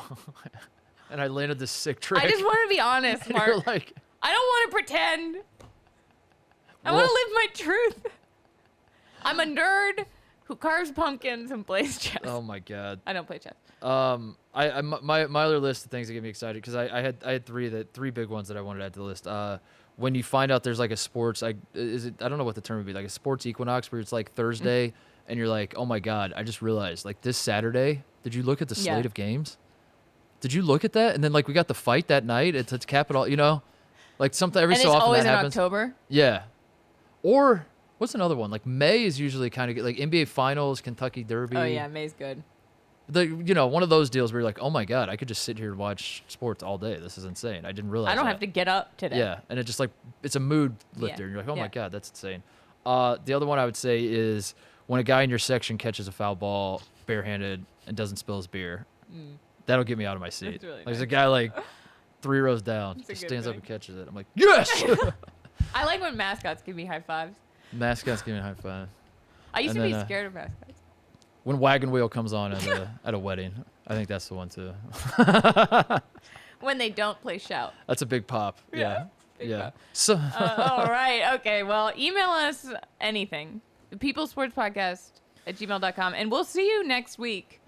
and I landed this sick trick. I just want to be honest, And Mark. you're like, I don't want to pretend. I want to live my truth. I'm a nerd who carves pumpkins and plays chess. Oh my God. I don't play chess. My other list of things that get me excited because I had three big ones that I wanted to add to the list. When you find out there's like a sports, I don't know what the term would be, like a sports equinox where it's like Thursday and you're like, oh my God, I just realized like this Saturday, did you look at the slate of games? Did you look at that? And then like we got the fight that night. It's Capitol, like something every so often that happens. It's always in October. Yeah. Or what's another one? Like May is usually kind of like NBA Finals, Kentucky Derby. Oh yeah, May's good. One of those deals where you're like, oh my God, I could just sit here and watch sports all day. This is insane. I didn't realize I don't have to get up today. Yeah, and it just like, it's a mood lifter. And you're like, oh my God, that's insane. The other one I would say is when a guy in your section catches a foul ball barehanded and doesn't spill his beer. That'll get me out of my seat. Really There's nice. a guy like 3 rows down, just stands up and catches it. I'm like, yes! I like when mascots give me high fives. Mascots give me a high five. I used to And be then, scared of mascots. When Wagon Wheel comes on at a wedding, I think that's the one too. When they don't play shout. That's a big pop. Yeah. Big Yeah. pop. So All right. Okay. Well, email us anything. The People Sports Podcast at gmail.com. And we'll see you next week